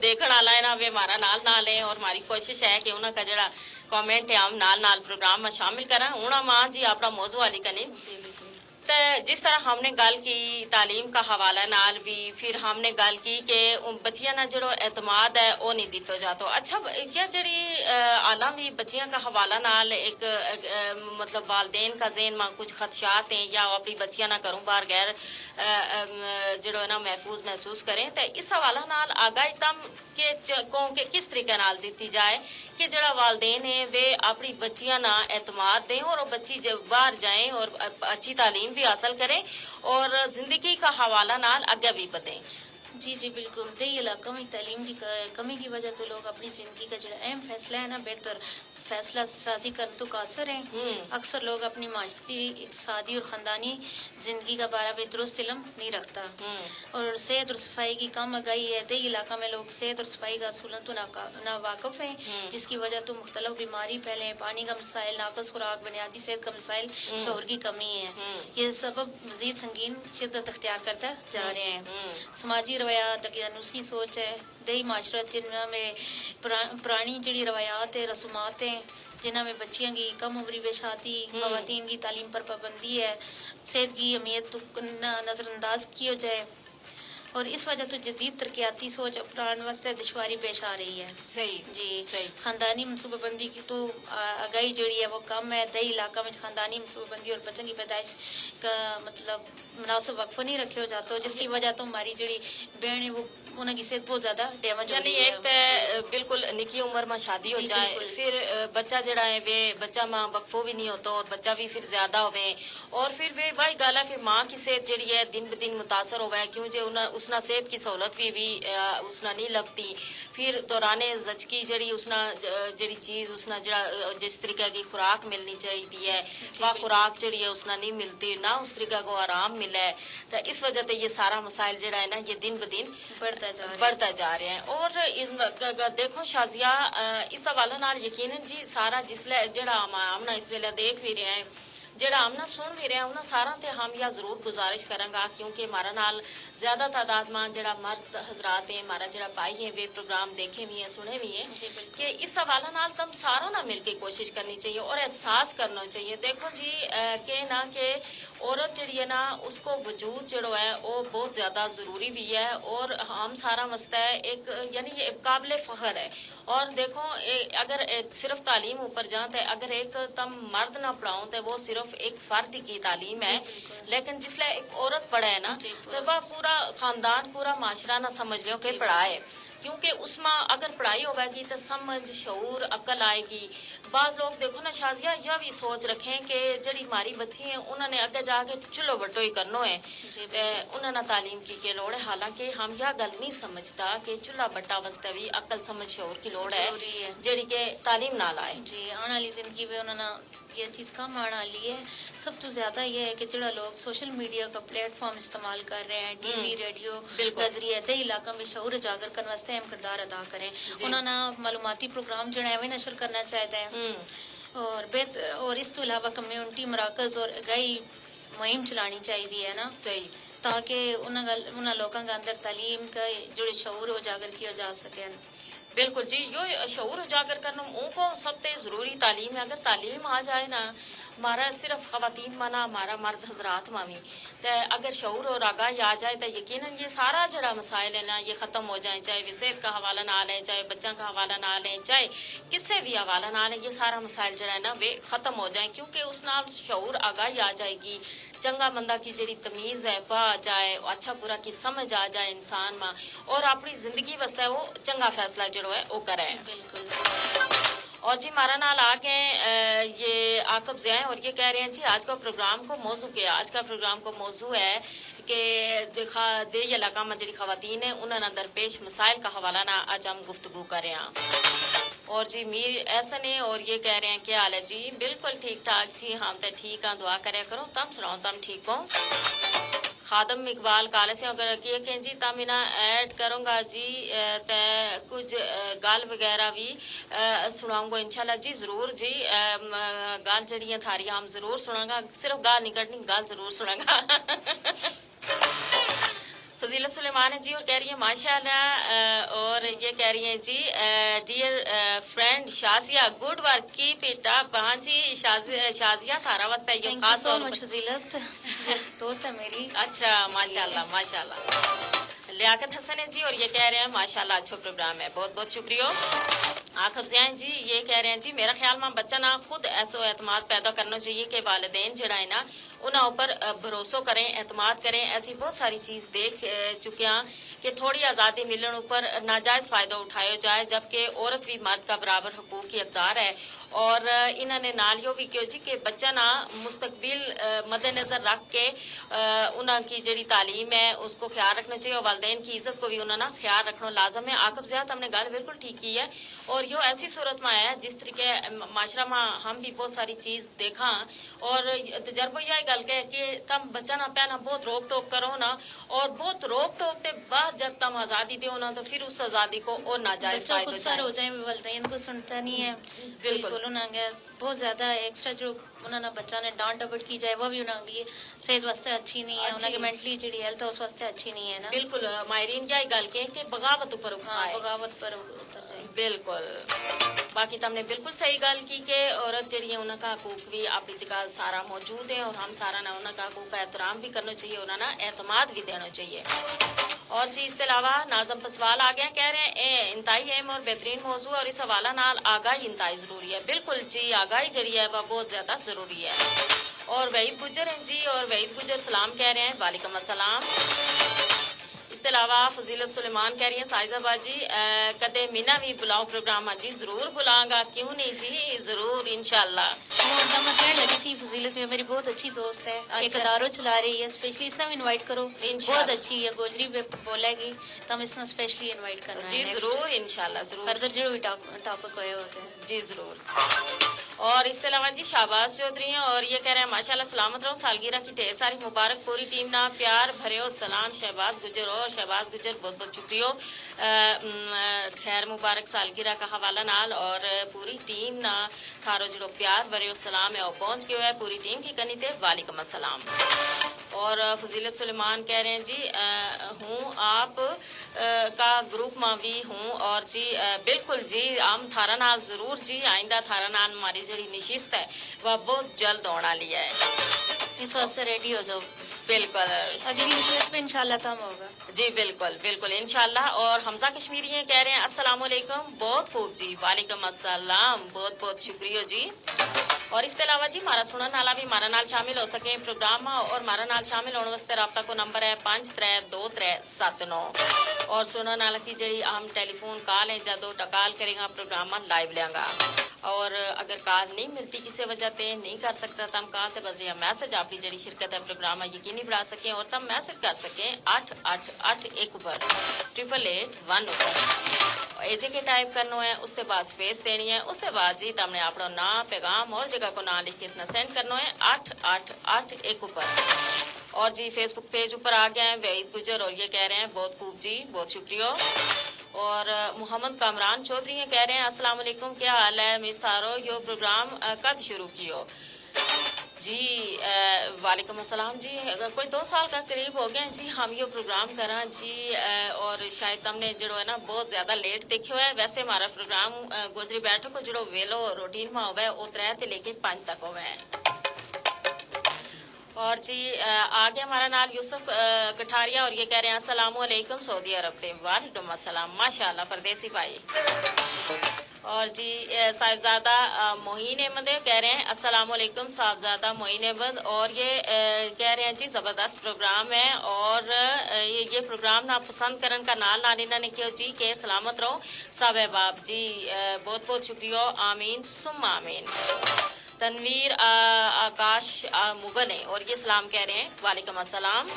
देखने वाला है ना वे हमारा नाल है और हमारी कोशिश है कि उनका जरा कमेंट है हम नाल प्रोग्राम में शामिल करें। हूँ मां जी अपना मौजू वाली कने तो जिस तरह हमने गल की तालीम का हवाला नाल भी, फिर हमने गल की कि बच्चियां ना जो एतमाद है वो नहीं दितो जातो। अच्छा, क्या जड़ी आलम भी बच्चियां का हवाला नाल एक मतलब वालदेन का ज़हन में कुछ खदशात हैं या अपनी बच्चियां ना करूं बार गैर जो है ना महफूज महसूस करें, तो इस हवाला नाल आगाही तम के किस तरीके नाल दी जाए कि जड़ा वालदेन है वे अपनी बच्चियां ना एतमाद दें और बच्ची जब बाहर जाएं और अच्छी तालीम भी हासिल करें और जिंदगी का हवाला नाल आगे भी बढ़ें। जी जी बिल्कुल। देही इलाकों में तालीम की कमी की वजह तो लोग अपनी जिंदगी का जो अहम फैसला है ना बेहतर फैसला साजी कर तो कासर हैं। अक्सर लोग अपनी माशरी इक़्तिसादी और ख़ानदानी जिंदगी का बारे में दुरुस्त इल्म नहीं रखता और सेहत और सफाई की कम आगाही है। देही इलाका में लोग सेहत और सफाई का असूलन तो ना वाकफ हैं, जिसकी वजह तो मुख्तलिफ बीमारी फैले, पानी का मसाइल, नाकस खुराक, बुनियादी सेहत का मसाइल, शोर की कमी है। ये सबब मजीद संगीन शिद्दत अख्तियार करता जा रहे हैं। समाजी रवायात दकियानूसी सोच है। देही माशरत जिनमें पुरानी जड़ी रवायात है, रसूमात हैं, जिन्हों में बच्चियों की कम उम्री में शादी, खवातीन की तालीम पर पाबंदी है, सेहत की अहमियत को नज़रअंदाज किया जाए और इस वजह तो जदीद तरक्याती सोच अपनाने वास्ते दुश्वारी पेश आ रही है। सही जी सही। खानदानी मनसूबाबंदी की तो आगाही जड़ी है वो कम है। दही इलाका में खानदानी मनसूबाबंदी और बच्चों की पैदाइश का मतलब मुनासिब वक्फा नहीं रखे हो जाता, जिसकी वजह तो हमारी जड़ी बहन है वो उनकी सेहत बहुत ज्यादा डैमेज हो रही है। एक तो बिल्कुल निकी उम्र में शादी हो जाए, फिर बच्चा जड़ा है वे बच्चा माँ वक्फो भी नहीं होता और बच्चा भी फिर ज्यादा होवे और फिर वे वही गल है फिर माँ की सेहत जड़ी है दिन ब दिन मुतासर होवे क्यों जो उसना सेहत की सहूलत भी उसना नहीं लगती। फिर दौराने जचकी जड़ी उसना जड़ी चीज उसना जड़ा जिस तरीके की खुराक मिलनी चाहिए है वह खुराक जड़ी है उसना नहीं मिलती, ना उस तरीके को आराम मिले, तो इस वजह से ये सारा मसाइल जड़ा है ना ये दिन ब दिन बढ़ता जा रहे हैं। और देखो शाजिया इस हवाले नाल यकीनन जी सारा जिसले जड़ा आमना इस वेले देख भी रहे हैं जड़ा आमना सुन भी रहे हैं उन्हें सारा ते हम या जरूर गुजारिश करेंगे क्योंकि हमारा नाल ज्यादा तादाद में जड़ा मर्द हजरात है हमारा जड़ा भाई है वे प्रोग्राम देखे भी हैं सुने भी हैं कि इस हवाले नाल तम सारा ना मिलके कोशिश करनी चाहिए और एहसास करना चाहिए। देखो जी के ना के औरत जड़ी है ना उसको वजूद जड़ो है वो बहुत ज्यादा जरूरी भी है और हम सारा मसला है एक यानी ये काबिल फख्र है। और देखो अगर सिर्फ तालीम ऊपर जाते अगर एक तम मर्द ना पढ़ाओ तो वो सिर्फ एक फर्द की तालीम है, लेकिन जिसले एक औरत पढ़े ना तो वह पूरा खानदान पूरा माशरा ना समझ लो के पढ़ाए क्योंकि उसमें अगर पढ़ाई होगी तो समझ शऊर अकल आएगी। बाज लोग देखो ना शाजिया यह भी सोच रखें कि जड़ी हमारी बच्ची है उन्होंने आगे जाके चुलो बटो ही करना है उन्होंने तालीम की लोड़ है, हालांकि हम यह गल नहीं समझता कि चूल्हा बट्टा वास्ते भी अकल समझ शऊर की लोड़ है जड़ी के तालीम ना लाए। जी आने वाली जिंदगी में उन्होंने ये चीज़ कम आने वाली है। सब तो ज्यादा ये है कि जड़ा लोग सोशल मीडिया का प्लेटफॉर्म इस्तेमाल कर रहे हैं, टीवी रेडियो के जरिए दे इलाका में शऊर उजागर करने वास्ते अहम किरदार अदा करें। उन्होंने मालूमाती प्रोग्राम जो है नशर करना चाहते हैं और बेहतर और इस तो अलावा कम्युनिटी मराकज और आगाही मुहिम चलानी चाहिए है ना सही ताकि उन लोगों के अंदर तालीम का जो शऊर उजागर किया जा सके। बिल्कुल जी यो शऊर उजागर करना उनको सबसे जरूरी तालीम है। अगर तालीम आ जाए ना हमारा सिर्फ खवातीन माना हमारा मर्द हजरात मामी तो अगर शऊर और आगाही आ जाए तो यकीनन ये सारा जड़ा मसाइल है ना ये खत्म हो जाए, चाहे वे सेहत का हवाला ना लें, चाहे बच्चा का हवाला ना लें, चाहे किससे भी हवाला ना लें, ये सारा मसाइल जड़ा है ना वे खत्म हो जाए क्योंकि उस नाल शऊर आगाही आ जाएगी, चंगा बंदा की जड़ी तमीज है वह आ जाए, अच्छा बुरा की समझ आ जाए इंसान में और अपनी जिंदगी वास्ते वो चंगा फैसला जो है वो करे। बिल्कुल। और जी हमारा नाल आ गए ये आकब ज़िया और ये कह रहे हैं जी आज का प्रोग्राम को मौजू क्या, आज का प्रोग्राम को मौजू है कि दे इलाका में जी खवातीन है उन्होंने दरपेश मसाइल का हवाला ना आज हम गुफ्तगू कर रहे हैं। और जी मीर ऐसा नहीं और ये कह रहे हैं क्या हाल है जी, बिल्कुल ठीक ठाक जी हम तो ठीक हाँ दुआ करे करो तम सुनाओ तम ठीक हो। खादम इकबाल काले से अगर कि जी तम इना ऐड करूँगा जी ते कुछ गाल वगैरह भी सुनाऊंगा इंशाल्लाह जी जरूर जी गाल जड़ियाँ थारी हम जरूर सुनागा, सिर्फ गाल नहीं कटनी गाल जरूर सुनागा। फजीलत सुलेमान है जी और कह रही है माशाल्लाह, और ये कह रही हैं जी dear friend Shazia good work keep it up. हाँ जी शाजिया थारा वास्ते ये थैंक यू खास सो तौर मच फजीलत, दोस्त है मेरी। अच्छा माशाल्लाह माशाल्लाह। लियाकत हसन है जी और ये कह रहे हैं माशाल्लाह अच्छा प्रोग्राम है, बहुत बहुत शुक्रिया। आख अफजाएं जी ये कह रहे हैं जी मेरा ख्याल में बच्चा ना खुद ऐसो एतमाद पैदा करना चाहिए कि वालिदैन जड़ा है ना उन्हें ऊपर भरोसो करें, एतमाद करें। ऐसी बहुत सारी चीज देख चुके हैं कि थोड़ी आज़ादी मिलने ऊपर नाजायज फायदा उठाया जाए, जबकि औरत भी मर्द का बराबर हकूक की हकदार है। और इन्होंने नाल यो भी क्यों जी कि बच्चा ना मुस्तकबिल मद्देनजर रख के उनकी जड़ी तालीम है उसको ख्याल रखना चाहिए और वालिदैन की इज्जत को भी उन्होंने ख्याल रखना लाजम है। आकब ज़ियाद हमने गल बिल्कुल ठीक की है और यो ऐसी सूरत में आया है जिस तरीके माशरा में हम भी बहुत सारी चीज देखा और तजर्बा यह गल के कि तम बच्चा ना पैना बहुत रोक टोक करो ना और बहुत रोक टोक के बाद जब तम आजादी दो ना तो फिर उस आजादी को और नाजायज बच्चा फायदा गुस्सा हो जाए वालिदैन को सुनता नहीं है, बिल्कुल। उन्हें बहुत ज्यादा एक्स्ट्रा जो उन्होंने बच्चा ने डांट डपट की जाए वो भी उन्होंने लिए सेहत वास्ते अच्छी नहीं है, उन्हें मेंटली जी हेल्थ है उस वास्ते अच्छी नहीं है ना। बिल्कुल मायरीन यही गल के कि बगावत ऊपर उकसाए, बगावत पर उतर जाए। बिल्कुल। बाकी तुमने बिल्कुल सही गल की कि औरत जड़ी है उनका हकूक भी अपनी जगह सारा मौजूद है और हम सारा ना उनका हकूक का एहतराम भी करना चाहिए, उन्होंने एतमाद भी देना चाहिए। और जी इसके अलावा नाजम पसवाल आ गया, कह रहे हैं इंतहाई अहम और बेहतरीन मौजू और इस हवाला नाल आगाही इंतहाई जरूरी है। बिल्कुल जी आगाही जड़ी है वह बहुत ज्यादा जरूरी है। और वहीद गुजर हैं जी और वहीद गुजर सलाम कह रहे हैं, वालेकुम अस्सलाम। इसके अलावा फजीलत सुलेमान कह रही है साजिदाबाद जी कदे मीना भी बुलाओ प्रोग्राम। जी जरूर बुलाऊंगा, क्यों नहीं जी, जरूर इंशाल्लाह। मैं कहने लगी थी फजीलत में मेरी बहुत अच्छी दोस्त है, एक अदारो चला रही है, स्पेशली इसने इनवाइट करो, बहुत अच्छी है, गोजरी पे बोलेगी तो हम इसने स्पेशली इनवाइट करना जी जरूर इंशाल्लाह जरूर फर्दर जो भी टॉपिक हुए होते हैं जी जरूर। और इसके अलावा जी शाहबाज चौधरी हैं और ये कह रहे हैं माशाल्लाह सलामत रहो, सालगिरह की ढेर सारी मुबारक, पूरी टीम ना प्यार भरे हो सलाम शहबाज गुजर। और शहबाज गुजर बहुत बहुत शुक्रिया, खैर मुबारक सालगिरह का हवाला नाल और पूरी टीम ना थारो जो प्यार भरे हो सलाम है और पहुंच गयो है पूरी टीम की कनी थे, वालेकुम अस्सलाम। और फजीलत सुलेमान कह रहे हैं जी हूँ आप का ग्रुप में भी हूँ और जी बिल्कुल जी हम थारा नाल जरूर जी आइंदा थारा नाल हमारी जड़ी निशिस्त है वह बहुत जल्द होने वाली है, इस वास्ते रेडी हो जाओ। बिल्कुल अगली निशिस्त में इंशाल्लाह तम होगा जी, बिल्कुल बिल्कुल इंशाल्लाह। और हमजा कश्मीरी हैं कह रहे हैं अस्सलाम वालेकुम, बहुत खूब जी, वालेकुम अस्सलाम, बहुत बहुत शुक्रिया जी। और इसके अलावा जी हमारा सुनने वाला भी हमारा नाल शामिल हो सके प्रोग्राम में और हमारा नाल शामिल होने वास्ते राब्ता को नंबर है 532379 और सुनने वाला की जी हम टेलीफोन कॉल है जदों टकाल करेगा प्रोग्राम में लाइव लेंगा और अगर कॉल नहीं मिलती किसी वजह से नहीं कर सकता तो हम कॉल ते बस मैसेज अपनी जड़ी शिरकत है प्रोग्राम में यकीनी बढ़ा सकें और तब मैसेज कर सकें 8881 पर 888 पर एजे के टाइप करना है, उसके बाद स्पेस देनी है, उसके बाद जी तुमने अपना नाम पैगाम और जगह को नाम लिख के इसने सेंड करना है 8881 पर। और जी फेसबुक पेज ऊपर आ गए हैं वहीद गुजर और ये कह रहे हैं बहुत खूब जी, बहुत शुक्रिया। और मोहम्मद कामरान चौधरी कह रहे हैं अस्सलाम वालेकुम, क्या हाल है मिस थारो, यो प्रोग्राम कब शुरू कियो जी? वालेकुम अस्सलाम जी, कोई 2 साल का करीब हो गया जी हम ये प्रोग्राम करा जी और शायद तुमने जो है ना बहुत ज्यादा लेट देखियो है। वैसे हमारा प्रोग्राम गोजरी बैठक को जो वेलो रूटीन में हुआ है वो 3 से लेके 5 तक हुआ है। और जी आगे हमारा नाम यूसुफ कठारिया और ये कह रहे हैं अस्सलाम वालेकुम सऊदी अरब से, वालेकुम अस्सलाम, माशाल्लाह परदेसी भाई। और जी साहिबजादा मोहीन अहमद कह रहे हैं अस्सलाम वालेकुम साहिबजादा मोहीन अहमद और ये कह रहे हैं जी जबरदस्त प्रोग्राम है और ये प्रोग्राम ना पसंद करन का नाल नाल इन्होंने क्यों जी के सलामत रहो सब बाप जी, बहुत बहुत शुक्रिया, आमीन सुम्मा आमीन। तनवीर आकाश मुगल है और ये सलाम कह रहे हैं, वालेकुम अस्सलाम।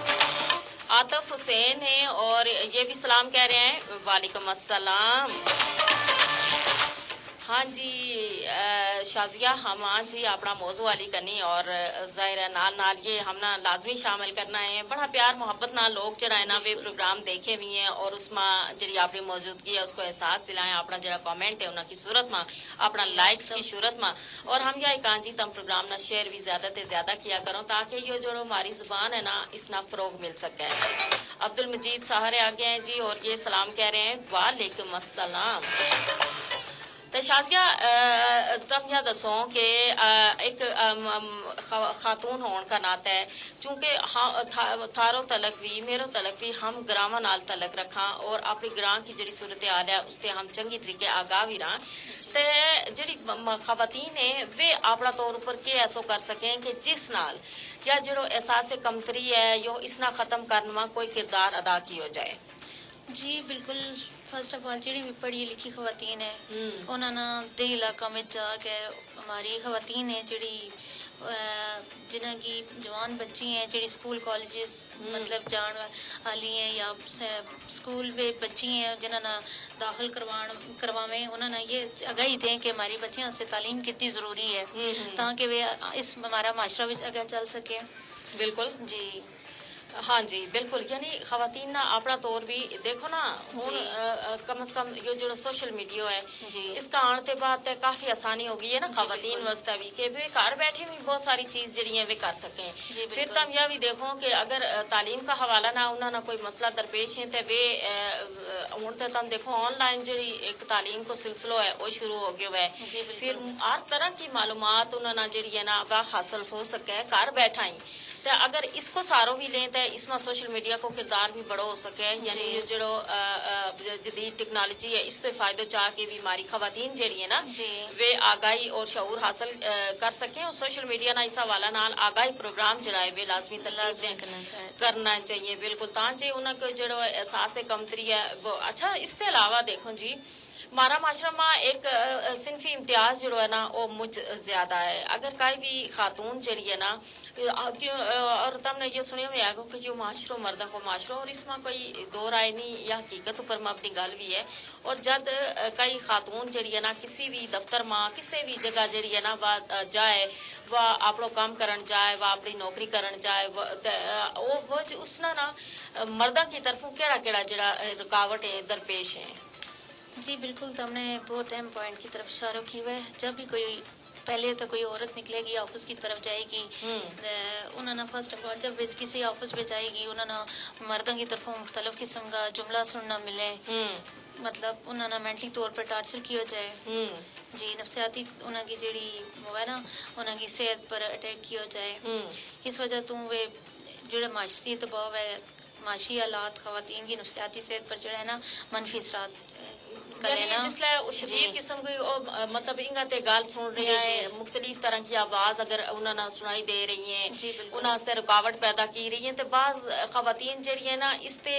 आतिफ हुसैन है और ये भी सलाम कह रहे हैं, वालेकुम अस्सलाम। हाँ जी शाजिया, हम आज ही अपना मौजू वाली करनी और ज़ाहिर है नाल नाल ये हमना लाजमी शामिल करना है। बड़ा प्यार मोहब्बत नाल लोग जरा है ना वे प्रोग्राम देखे भी हैं और उसमें जी अपनी मौजूदगी है उसको एहसास दिलाएं, अपना जरा कमेंट है उनकी सूरत में, अपना लाइक्स की सूरत में। और हम यह कांजी तम प्रोग्राम ना शेयर भी ज्यादा से ज्यादा किया करो ताकि ये जो हमारी जुबान है ना इसना फरोग मिल सके। अब्दुल मजीद सहारे आगे हैं जी और ये सलाम कह रहे हैं, वालेकुम अस्सलाम। तो शाजिया तुम यह दसो कि एक खातून होने का नाता है चूंकि थारो तलक भी मेरो तलक भी हम ग्रामा नाल तलक रखा और अपनी ग्रां की जी सूरत हाल है उससे हम चंगी तरीके आगाह भी रहा। तो जी खवातीन है वे अपना तौर पर के ऐसो कर सकें कि जिस नाल या जो एहसास कमतरी है यो इसना खत्म करने में कोई किरदार अदा किया जाए। जी बिल्कुल, फर्स्ट ऑफ ऑल जी भी पढ़ी लिखी खवातीन है उन्होंने दे इलाका में जाके हमारी खवातीन है जी जिन्हें की जवान बच्ची हैं जी स्कूल कॉलेजेस मतलब जान वाली हैं या स्कूल में बच्ची हैं जिन्होंने दाखिल करवावें उन्होंने ये आगाही दें कि हमारी बच्चियों से तालीम कितनी ज़रूरी है ताकि वे इस हमारा माशरा भी आगे चल सके। बिल्कुल जी हाँ जी बिल्कुल, यानी खवातीन ना अपना तौर भी देखो ना कम से कम ये जो सोशल मीडिया है इसका आने के बाद काफी आसानी हो गई है ना खवातीन वास्ते भी कि वे घर बैठे भी बहुत सारी चीज जड़ी है वे कर सकें। फिर तुम यह भी देखो कि अगर तालीम का हवाला ना उन्होंने कोई मसला दरपेश है तो वे हूँ तो तुम देखो ऑनलाइन जी एक तालीम को सिलसिलो है वो शुरू हो गया है। फिर हर तरह की मालूमात उन्होंने जी है ना वह हासिल हो सके घर बैठा ही। तो अगर इसको सारो भी लें तो इसमें सोशल मीडिया को किरदार भी बड़ो हो सके, यानी ये जो जदीद टेक्नोलॉजी है इससे फायदे चाह के भी हमारी खवातीन जी है ना वे आगाही और शऊर हासिल कर सकें और सोशल मीडिया ना इस हवाला नाल आगाही प्रोग्राम जरा है वे लाजमी करना चाहिए। बिल्कुल ताकि उन्हें जो एहसास कमतरी है वो अच्छा। इसके अलावा देखो जी हमारा माशरा में एक सिंफी इम्तियाज जो है ना वो मुझ ज्यादा है। अगर कोई भी खातून जड़ी है ना और तुमने ये सुनिया भी आगो कि जो माशरो मर्दा को माशरो और इसमें कोई दो राय नहीं या हकीकत ऊपर में अपनी गल भी है। और जब कई खातून जड़ी है ना किसी भी दफ्तर में किसी भी जगह जड़ी है ना वह जाए वह आप लोग काम करन जाए वह अपनी नौकरी करन जाए वो उसना ना मर्दा की तरफों केड़ा केड़ा जड़ा रुकावट है दरपेश है। जी बिल्कुल, तुमने बहुत अहम पॉइंट की तरफ इशारा की हुआ है। जब भी कोई पहले तो कोई औरत निकलेगी ऑफिस की तरफ जाएगी उन्होंने फर्स्ट ऑफ ऑल जब किसी ऑफिस में जाएगी उन्होंने मर्दों की तरफों मुख्तलिफ किस्म का जुमला सुनना मिले, मतलब उन्होंने मेंटली तौर पर टार्चर किया जाए जी, नफसियाती उनकी जी वो है ना उनकी सेहत पर अटैक किया जाए। इस वजह तो वे जो माशरी दबाव है माशी हालात खवातीन की नफसियाती सेहत पर जो है ना मनफी असरात जिसले शदीद किस्म की मतलब इंगा ते गाल सुन रही है मुख्तलिफ तरह की आवाज अगर उन्होंने सुनाई दे रही है उन्होंने रुकावट पैदा की रही है तो बाज खवातीन जड़ी है ना इसते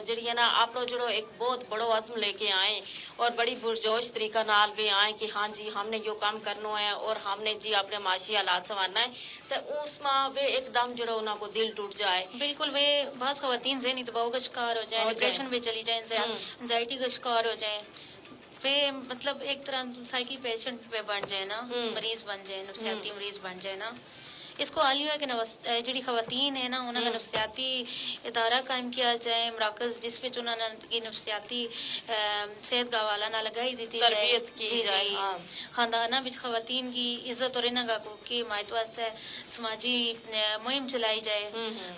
जड़ी है ना आप लोग जो एक बहुत बड़ो अज़्म लेके आए और बड़ी पुरजोश तरीका नाल वे आए कि हाँ जी हमने यो काम करना है और हमने जी अपने माशी हालात संवारना है तो उसमें वे एकदम जो उनको दिल टूट जाए। बिल्कुल, वे बाज़ खवातीन ज़हनी दबाव का शिकार हो जाए, डिप्रेशन में चली जाए, एंजाइटी का शिकार हो जाए, वे मतलब एक तरह साइकी पेशेंट पे बन जाए ना मरीज बन जाए नफसियाती मरीज बन जाए ना। इसको हाल है कि जी खवातीन है ना उन्होंने नफसियाती इदारा कायम किया जाए मराकज जिस पे उन्होंने नफसियाती सेहत का हवाला ना लगाई दी थी जी जी खानदाना बिच खवातीन की इज्जत और इनका की हिमायत वास्ते समाजी मुहिम चलाई जाए।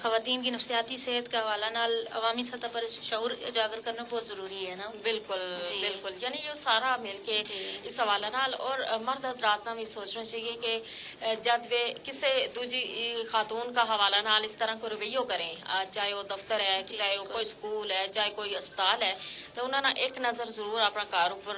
खवातीन की नफसियाती सेहत का हवाला नाल अवामी सतह पर शऊर उजागर करना बहुत जरूरी है ना। बिल्कुल बिल्कुल, यानी ये सारा मिलके इस हवाला नाल और मर्द हजरात ना भी सोचना चाहिए कि जब वे किसी दूजी खातून का हवाला नाल इस तरह को रवैयो करें, चाहे वो दफ्तर है चाहे वो कोई स्कूल है चाहे कोई अस्पताल है, तो उन्होंने एक नजर जरूर अपना कार ऊपर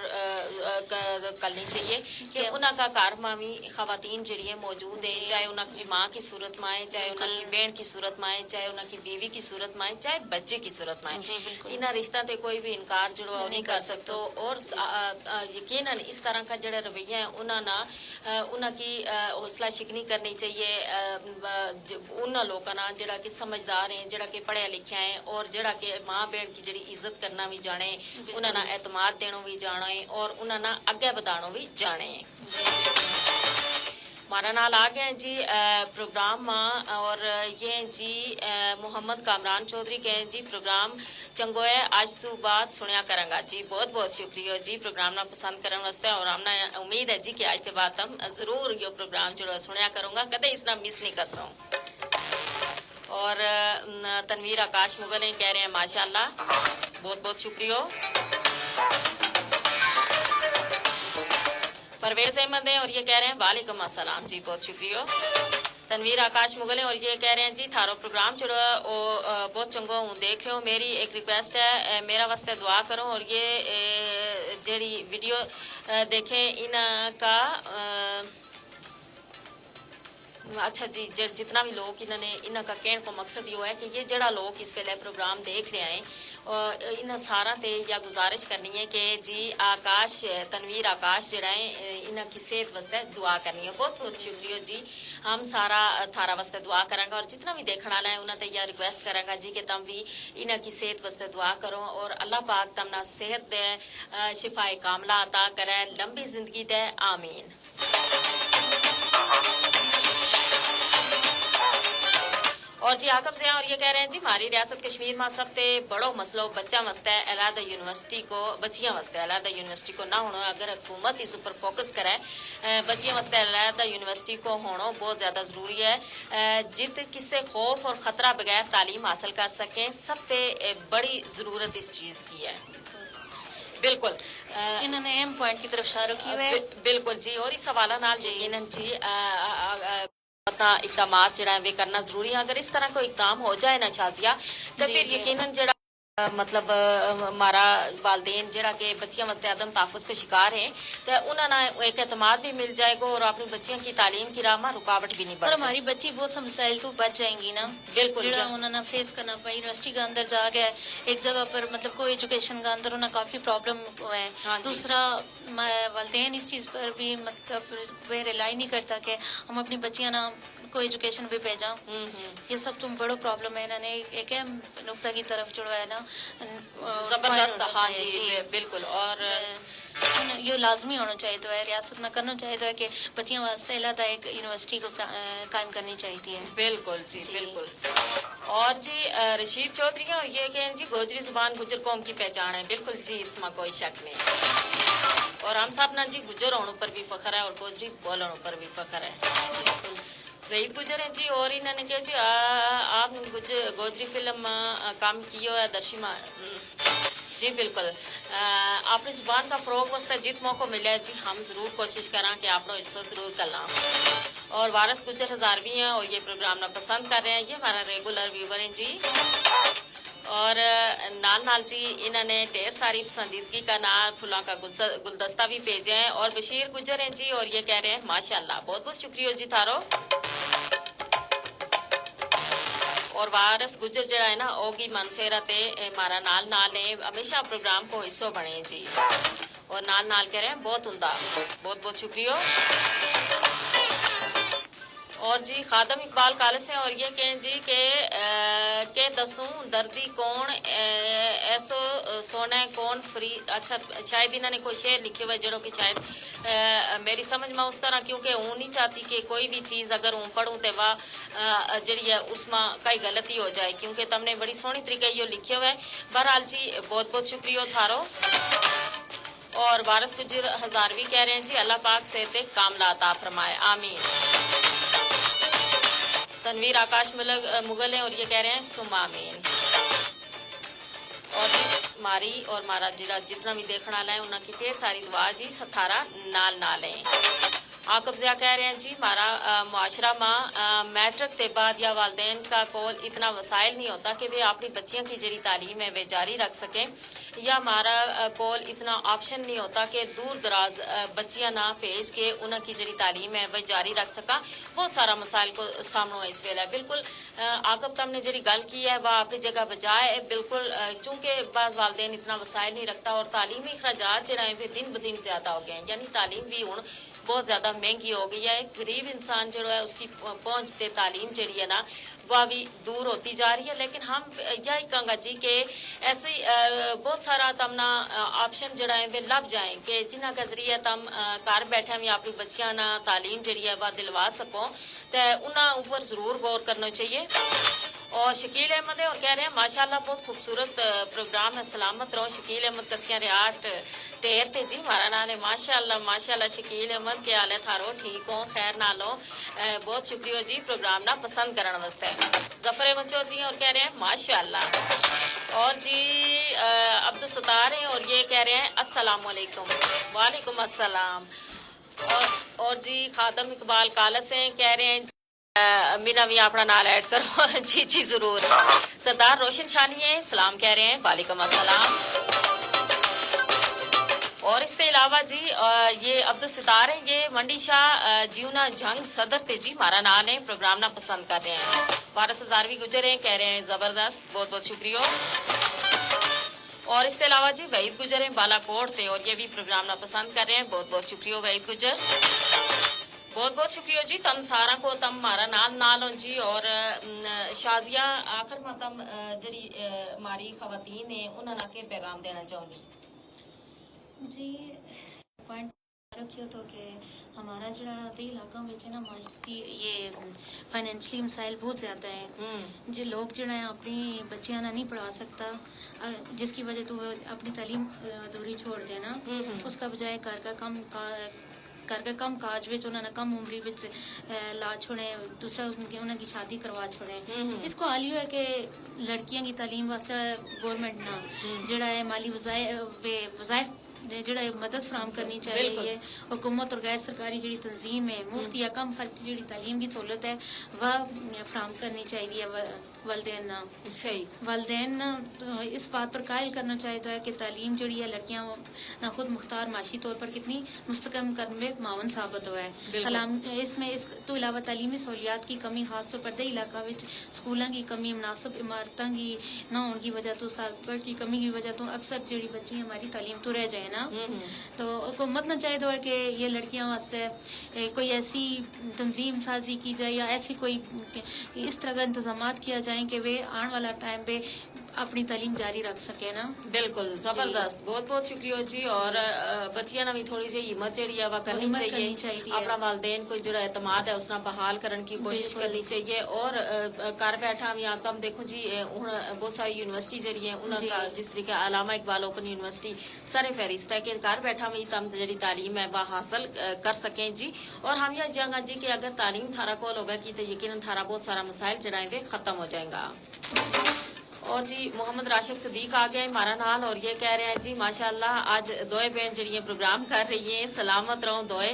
करनी चाहिए कि उनका कार में भी खवातीन जड़ी है मौजूद है, चाहे उनकी माँ की सूरत में आए चाहे उनकी बहन की सूरत में आए चाहे उनकी बीवी की सूरत में आए चाहे बच्चे की सूरत में आए। इन रिश्ता से कोई भी इनकार जो नहीं कर सकते और यकीनन इस तरह का जड़ा रवैया है उन्होंने उनकी हौसला शिकनी करनी चाहिए, ਉਹਨਾਂ ਲੋਕਾਂ ਨਾਲ ਜਿਹੜਾ ਕਿ ਸਮਝਦਾਰ ਹੈ, ਜਿਹੜਾ ਕਿ ਪੜ੍ਹਿਆ ਲਿਖਿਆ ਹੈ ਔਰ ਜਿਹੜਾ ਕਿ ਮਾਂ ਭੈਣ की ਜਿਹੜੀ ਇੱਜ਼ਤ ਕਰਨਾ ਵੀ ਜਾਣੇ, ਉਹਨਾਂ ਨਾਲ एतमाद ਦੇਣੋਂ ਵੀ ਜਾਣੇ और ਉਹਨਾਂ ਨਾਲ ਅੱਗੇ ਵਧਾਣੋਂ भी जाने। हमारा नाल आ गए जी प्रोग्राम में और ये जी मोहम्मद कामरान चौधरी के जी प्रोग्राम चंगो है आज तो बाद सुनिया करांगा जी। बहुत बहुत शुक्रिया जी प्रोग्राम ना पसंद करने वास्ते और हमने उम्मीद है जी कि आज के बाद हम जरूर ये प्रोग्राम जो सुनिया करूंगा, कदे इसना मिस नहीं कर सो। और तनवीर आकाश मुगल कह रहे हैं माशाल्लाह, बहुत बहुत शुक्रिया। परवेज अहमद है और ये कह रहे हैं वालेकुम अस्सलाम जी, बहुत शुक्रिया। तनवीर आकाश मुगल है और ये कह रहे हैं जी थारो प्रोग्राम जो है वो बहुत चंगो हूँ, देख लो। मेरी एक रिक्वेस्ट है, मेरा वास्ते दुआ करो और ये जेड़ी वीडियो देखें इनका अच्छा जी जितना भी लोग इन्होंने इनका कहने को मकसद ये है कि ये जड़ा लोग इस वेले प्रोग्राम देख रहे हैं और इन सारा ते या गुजारिश करनी है कि जी आकाश तनवीर आकाश जड़ा है इनकी सेहत वास्ते दुआ करनी है। बहुत बहुत शुक्रिया जी, हम सारा थारा वास्ते दुआ करांगा और जितना भी देखने वाला है उन्हें यह रिक्वेस्ट करांगा जी कि तुम भी इनकी सेहत वास्ते दुआ करो और अल्लाह पाक तमना सेहत दे, शिफाए कामला अता करे, लंबी जिंदगी दे, आमीन। और जी आकब से और ये कह रहे हैं जी हमारी रियासत कश्मीर में सबसे बड़ो मसलो बच्चा वास्ते अलहदा यूनिवर्सिटी को बच्चियां वास्ते अलहदा यूनिवर्सिटी को ना होना, अगर हुकूमत इस ऊपर फोकस करे बच्चियां वास्ते अलहदा यूनिवर्सिटी को होना बहुत ज्यादा जरूरी है। जित किसी खौफ और खतरा बगैर तालीम हासिल कर सकें, सबसे बड़ी जरूरत इस चीज की है। बिल्कुल इन्होंने एम पॉइंट की तरफ इशारा किया है। बिल्कुल जी, और इस हवाला नाल यकीनन जी अपना इकदाम जड़ा वे करना जरूरी है। अगर इस तरह कोई इकदाम हो जाए ना शाजिया तो फिर यकीनन जड़ा मतलब हमारा वालदेन जड़ा के बच्चियों वास्ते आदम तहफ़्फ़ुज़ के शिकार है तो उन्हें एक एतमाद भी मिल जाएगा और अपनी बच्चियों की तालीम की राह में रुकावट भी नहीं बन। और हमारी बच्ची बहुत सा मसाइल तो बच जाएंगी ना। बिल्कुल उन्होंने फेस करना पाई यूनिवर्सिटी के अंदर जा गया एक जगह पर मतलब कोई एजुकेशन का अंदर उन्हें काफी प्रॉब्लम हुआ है। हाँ, दूसरा वालदेन इस चीज पर भी मतलब वे रिलाई नहीं करता कि हम अपनी बच्चियां ना को एजुकेशन भी भेजा। ये सब तुम बड़ो प्रॉब्लम है। इन्होंने एक नुक्ता की तरफ जो है ना जबरदस्त। हाँ जी बिल्कुल, और ये लाजमी होना चाहिए तो है, रियासत न करना चाहिए तो है कि बच्चियों वास्ते अलग एक यूनिवर्सिटी को कायम करनी चाहिए। बिल्कुल जी बिल्कुल। और जी रशीद चौधरी और ये कहें जी गोजरी जुबान गुजर कौम की पहचान है। बिल्कुल जी, इसमें कोई शक नहीं। और हम सब ना जी गुजर होने पर भी फखर है और गोजरी बोलने पर भी फखर है। रईत गुजर है जी और इन्होंने कहा जी आप गोजरी फिल्म काम किया है दर्शिमा जी। बिल्कुल अपनी जुबान का फरोग वास्ते जित मौका मिले जी हम जरूर कोशिश करें कि आप हिस्सा जरूर करना। और वारस गुजर हजारवी हैं और ये प्रोग्राम ना पसंद कर रहे हैं, ये हमारा रेगुलर व्यूवर है जी। और नाल नाल जी इन्होंने ढेर सारी पसंदीदगी का नाल फुलों का गुलदस्ता भी भेजे हैं। और बशीर गुजर हैं जी और ये कह रहे हैं माशाल्लाह, बहुत बहुत शुक्रिया जी थारो। और वारस गुजर जरा है ना ओगी मनसेरा ते हमारा नाल नाल ने हमेशा प्रोग्राम को हिस्सो बने जी और नाल नाल कह रहे हैं बहुत उमदा, बहुत बहुत शुक्रिया। और जी खादम इकबाल कालस हैं और ये कहें जी के दसूं दर्दी कौन ऐसो सोना कौन फ्री। अच्छा शायद इन्होंने कोई शेर लिखे हुए जड़ों की शायद मेरी समझ में उस तरह, क्योंकि ऊँ नहीं चाहती कि कोई भी चीज़ अगर ऊँ पढ़ूँ तो वह जड़ी है उसमें कई गलती हो जाए, क्योंकि तुमने बड़ी सोहनी तरीके ये लिखे हुए। बहरहाल जी बहुत बहुत शुक्रिया थारो। और वारस गुजर हजारवी कह रहे हैं जी अल्लाह पाक से कामला अता फरमाए, आमीन। तनवीर आकाश मुगल हैं और ये कह रहे हैं सुम आमीन। और मारी और मारा जितना भी देखने वाला है उनकी ढेर सारी दुआ जी सथारा नाल नाल है। आकब ज़िया कह रहे हैं जी हमारा मुआशरा में मैट्रिक के बाद या वालदेन का कोल इतना वसाइल नहीं होता कि वे अपनी बच्चियों की जड़ी तालीम है वे जारी रख सकें, या हमारा कोल इतना ऑप्शन नहीं होता कि दूर दराज बच्चियां ना भेज के उनकी जड़ी तालीम है वह जारी रख सका। बहुत सारा मसाइल को सामने इस वेला। बिल्कुल आकब तम ने जड़ी गल की है वह अपनी जगह बजाय बिल्कुल, चूंकि बाज़ वालदेन इतना वसाइल नहीं रखता और तालीमी अखराजात जो है वे दिन ब दिन ज्यादा हो गए हैं, यानी तालीम भी हूँ बहुत ज्यादा महंगी हो गई है। गरीब इंसान जो है उसकी पहुंच ते तालीम जी है ना वह भी दूर होती जा रही है। लेकिन हम यही कहूँगा जी कि ऐसे बहुत सारा तमना ऑप्शन जड़ा है वे लभ जाए कि जिन्हों के जरिए तम घर बैठे भी अपनी बच्चियां ना तालीम जी है वह दिलवा सको, तो उन्होंने ऊपर जरूर गौर करना चाहिए। और शकील अहमद है और कह रहे हैं माशाल्लाह बहुत खूबसूरत प्रोग्राम है, सलामत रहो शकील अहमद कसिया रियाट टेर ते जी हमारा नाम है। माशाल्लाह माशाल्लाह शकील अहमद के हाल है थारो ठीक हो खैर नालो बहुत शुक्रिया जी प्रोग्राम ना पसंद करने वास्ते। जफर अहमद चौधरी और कह रहे हैं माशाल्लाह। और जी अब्दुल सत्तार है और ये कह रहे हैं अस्सलाम वालेकुम। वालेकुम अस्सलाम। और जी खादम इकबाल कालस हैं कह रहे हैं मीना भी अपना नाम ऐड करो। जी जी जरूर। सरदार रोशन शानी है सलाम कह रहे हैं वालेकुम अस्सलाम। और इसके अलावा जी ये अब्दुल सितार है ये मंडी शाह जीवना जंग सदर ते जी हमारा नाम है प्रोग्राम ना पसंद कर रहे हैं। 12,000 भी गुजर है कह रहे हैं जबरदस्त बहुत बहुत शुक्रिया। और इसके अलावा जी वहीद गुजर है बालाकोट थे और ये भी प्रोग्राम ना पसंद कर रहे हैं बहुत बहुत शुक्रिया वहीद गुजर बहुत बहुत शुक्रिया जी तम सारा को तम हमारा नाल हो जी। और शाजिया आखिर में तम जड़ी हमारी खवातीन है उन्होंने के पैगाम देना चाहूंगी जी। पॉइंट रखियो तो कि हमारा जड़ा ते इलाका में ना माशी ये फाइनेंशियली मसाइल बहुत ज्यादा है। जो लोग जड़ा है अपनी बच्चियां नहीं पढ़ा सकता जिसकी वजह तो अपनी तालीम अधूरी छोड़ देना उसका बजाय घर का कम काज विच उन्होंने कम उम्री विच ला छोड़े दूसरा उनकी शादी करवा छोड़े। इसको हाल है कि लड़कियों की तालीम वास्ते गवर्नमेंट ना जड़ा है माली वज़ाइफ जड़ा मदद फराम करनी चाहिए। हुकूमत और गैर सरकारी जी तंजीम है मुफ्त या कम खर्च जी तालीम की सहूलत है वह फराम करनी चाहिए। वालदेन सही वालदेन इस बात पर कायल करना चाहिए है कि तालीम जड़ी है लड़कियां ना खुद मुख्तार माशी तौर पर कितनी मुस्तकम करने में मावन साबित हुआ है। इसमें इस तो अलावा तालीमी सहूलियात की कमी खास तौर पर दे इलाका में स्कूलों की कमी मुनासिब इमारतों की ना होने की वजह तो साथ की कमी की वजह तो अक्सर जड़ी बच्ची हमारी तालीम तो रह जाए ना। तो हुकूमत ना चाहिए है कि ये लड़कियों वास्ते कोई ऐसी तंजीम साजी की जाए या ऐसी कोई इस तरह का इंतजाम किया जाए कि वे आने वाला टाइम पे अपनी तालीम जारी रख सके ना। बिल्कुल जबरदस्त बहुत बहुत शुक्रिया जी। और बच्चियां ना भी थोड़ी सी हिम्मत जी है वह करनी चाहिए अपना वालदेन को जो एतमाद है उसना बहाल करने की कोशिश करनी चाहिए। और घर बैठा भी आप देखो जी हूँ बहुत सारी यूनिवर्सिटी जी है उन्होंने जिस तरीके अलामा इकबाल ओपन यूनिवर्सिटी सारे फहरिस्त है कि घर बैठा भी तम जी तालीम है वह हासिल कर सकें जी। और हम यह चाहूंगा जी कि अगर तालीम थारा कोल होगा की तो यकीन थारा बहुत सारा मसाइल जड़ा है खत्म हो जाएगा। और जी मोहम्मद राशिद सदीक आ गए हमारा नाल और ये कह रहे हैं जी माशाल्लाह आज दोए बहन जी प्रोग्राम कर रही है सलामत रहो दोए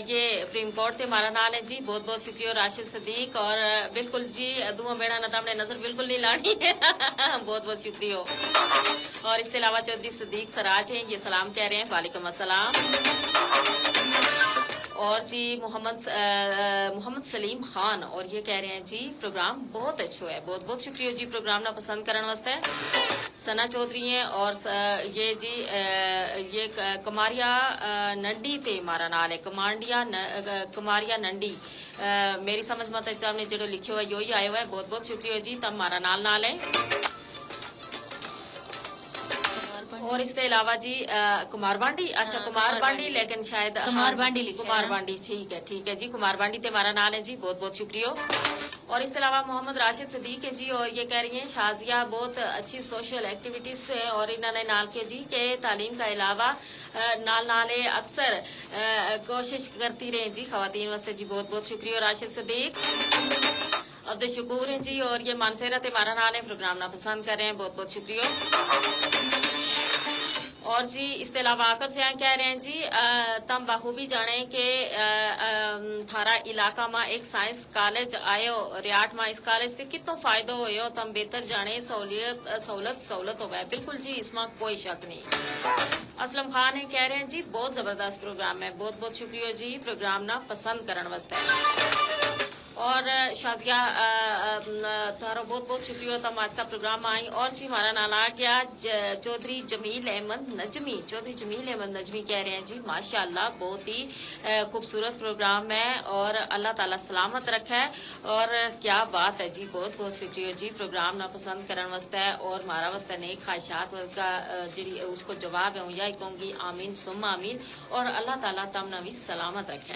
ये प्रीम कोर्ट ते हमारा नाल है जी बहुत बहुत शुक्रिया राशिद सदीक। और बिल्कुल जी दुआ बेड़ा ना हमने नजर बिल्कुल नहीं लानी है बहुत बहुत शुक्रिया। और इसके अलावा चौधरी सदीक सराज है ये सलाम कह रहे हैं वालेकुम अस्सलाम। और जी मोहम्मद सलीम खान और ये कह रहे हैं जी प्रोग्राम बहुत अच्छा है बहुत बहुत शुक्रिया जी प्रोग्राम ना पसंद करने वास्ते। सना चौधरी हैं और ये जी ये कमारिया नंडी ते हमारा नाल है कमारिया नंडी मेरी समझ मत आपने जो लिखे हुआ यही आया हुआ है बहुत बहुत शुक्रिया जी तब हमारा नाल है। और इसके अलावा जी कुमार बांडी अच्छा कुमार बांडी लेकिन शायद कुमार बांडी ठीक है जी कुमार बांडी ते हमारा नाम है जी बहुत बहुत शुक्रिया। और इसके अलावा मोहम्मद राशिद सदीक है जी और ये कह रही हैं शाजिया बहुत अच्छी सोशल एक्टिविटीज है और इन्होंने नाल के जी के तालीम का अलावा नाल अक्सर कोशिश करती रहे जी खवातीन वास्ते जी बहुत बहुत शुक्रिया राशिद सदीक। अब्दुल शकूर है जी और ये मानसेरा ते हमारा नाम है प्रोग्राम ना पसंद कर रहे हैं बहुत बहुत शुक्रिया। और जी इसके अलावा आकब से कह रहे हैं जी तम बखूबी जाने के थारा इलाका में एक साइंस कॉलेज आयो रियाट में इस कॉलेज से कितना फायदो हो तम बेहतर जाने सहूलत हो गया बिल्कुल जी इसमें कोई शक नहीं। असलम खान है कह रहे हैं जी बहुत जबरदस्त प्रोग्राम है बहुत बहुत शुक्रिया जी प्रोग्राम ना पसंद करने वास्ते। और शाजिया तारो बहुत बहुत शुक्रिया तुम आज का प्रोग्राम आई। और जी हमारा नाम आ गया चौधरी जमील अहमद नजमी। चौधरी जमील अहमद नजमी कह रहे हैं जी माशाल्लाह बहुत ही खूबसूरत प्रोग्राम है और अल्लाह ताला सलामत रखे। और क्या बात है जी, बहुत बहुत शुक्रिया जी प्रोग्राम ना पसंद करने वास्ते और हमारा वास्ते नेक ख्वाहिशात का जी उसको जवाब है यही कहूँगी आमीन सुम आमीन। और अल्लाह ताला तमना भी सलामत रखे।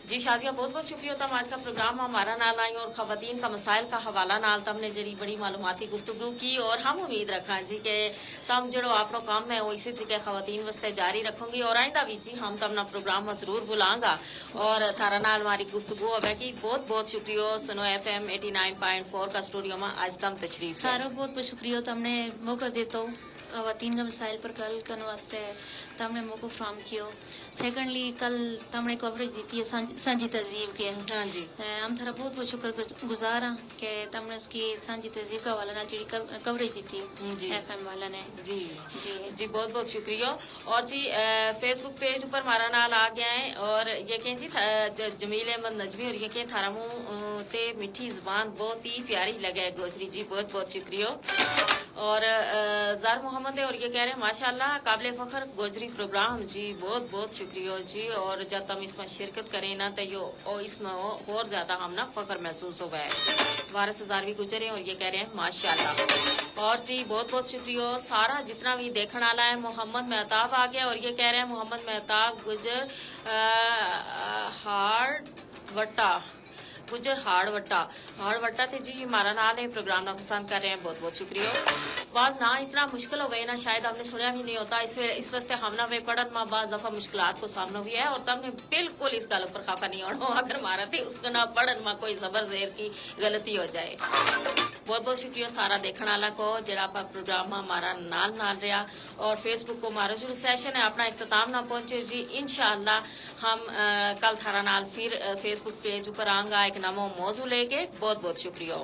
जी शाजिया बहुत बहुत शुक्रिया तुम आज का प्रोग्राम हमारा नाल आई और खवातीन का मसाइल का हवाला नाल तुमने जी बड़ी मालूमाती गुफ्तगू की। और हम उम्मीद रखा जी कि तुम जो आपको काम है वो इसी तरीके खवातीन वास्ते जारी रखोगी और आइंदा भी जी हम तुमना प्रोग्राम में जरूर बुलांगा। और थारा नाल हमारी गुफ्तगू है कि बहुत बहुत शुक्रिया सुनो FM 89.4 का स्टूडियो में आज तुम तशरीफ थारो बहुत बहुत शुक्रिया तुमने मौका देतो खवातीन के मसाइल पर कल करने वास्ते तुमने मौका फ्राहम कियो। सेकंडली कल तुमने कवरेज दी है सांझी तहजीब के। हाँ जी हम थारा बहुत बहुत शुक्रगुजार हाँ कि तुमने उसकी सांझी तहजीब का वाला ना जी कवरेज दी जी FM वाला ने जी जी जी बहुत बहुत शुक्रिया। और जी फेसबुक पेज ऊपर हमारा नाल आ गया है और यकीन जी जमील अहमद नजमी और यकीन थारा मुंह ते मीठी जुबान बहुत ही प्यारी लगे गोजरी जी बहुत बहुत शुक्रिया। और जार मोहम्मद है और ये कह रहे हैं माशाल्लाह काबिल फखर गोजरी प्रोग्राम जी बहुत बहुत शुक्रिया जी। और जब तुम इसमें शिरकत करें ना तो यो और इसमें और ज्यादा हम ना फखर महसूस हो गए। 12,000 भी गुजरे हैं और ये कह रहे हैं माशाल्लाह। और जी बहुत बहुत शुक्रिया सारा जितना भी देखने वाला है। मोहम्मद मेहताब आ गया और ये कह रहे हैं मोहम्मद मेहताब गुजर हाड़ वट्टा थे जी हमारा नाम है प्रोग्राम ना पसंद कर रहे हैं बहुत बहुत शुक्रिया। बाज ना इतना मुश्किल हो गए ना शायद हमने सुना भी नहीं होता इस वास्ते हम ना वे पढ़न में बाज दफा मुश्किलात को सामना भी है और तमने बिल्कुल इस गल पर खफा नहीं होना अगर मारा थे उसको ना पढ़न में कोई जबर देर की गलती हो जाए। बहुत बहुत शुक्रिया सारा देखने वाला को जरा प्रोग्राम हमारा नाल रहा। और फेसबुक को हमारा जो सेशन है अपना इख्तिताम ना पहुंचे जी इंशाअल्लाह हम कल थारा नाल फिर फेसबुक पेज ऊपर आऊंगा एक नमो मौजू लेके। बहुत बहुत शुक्रिया।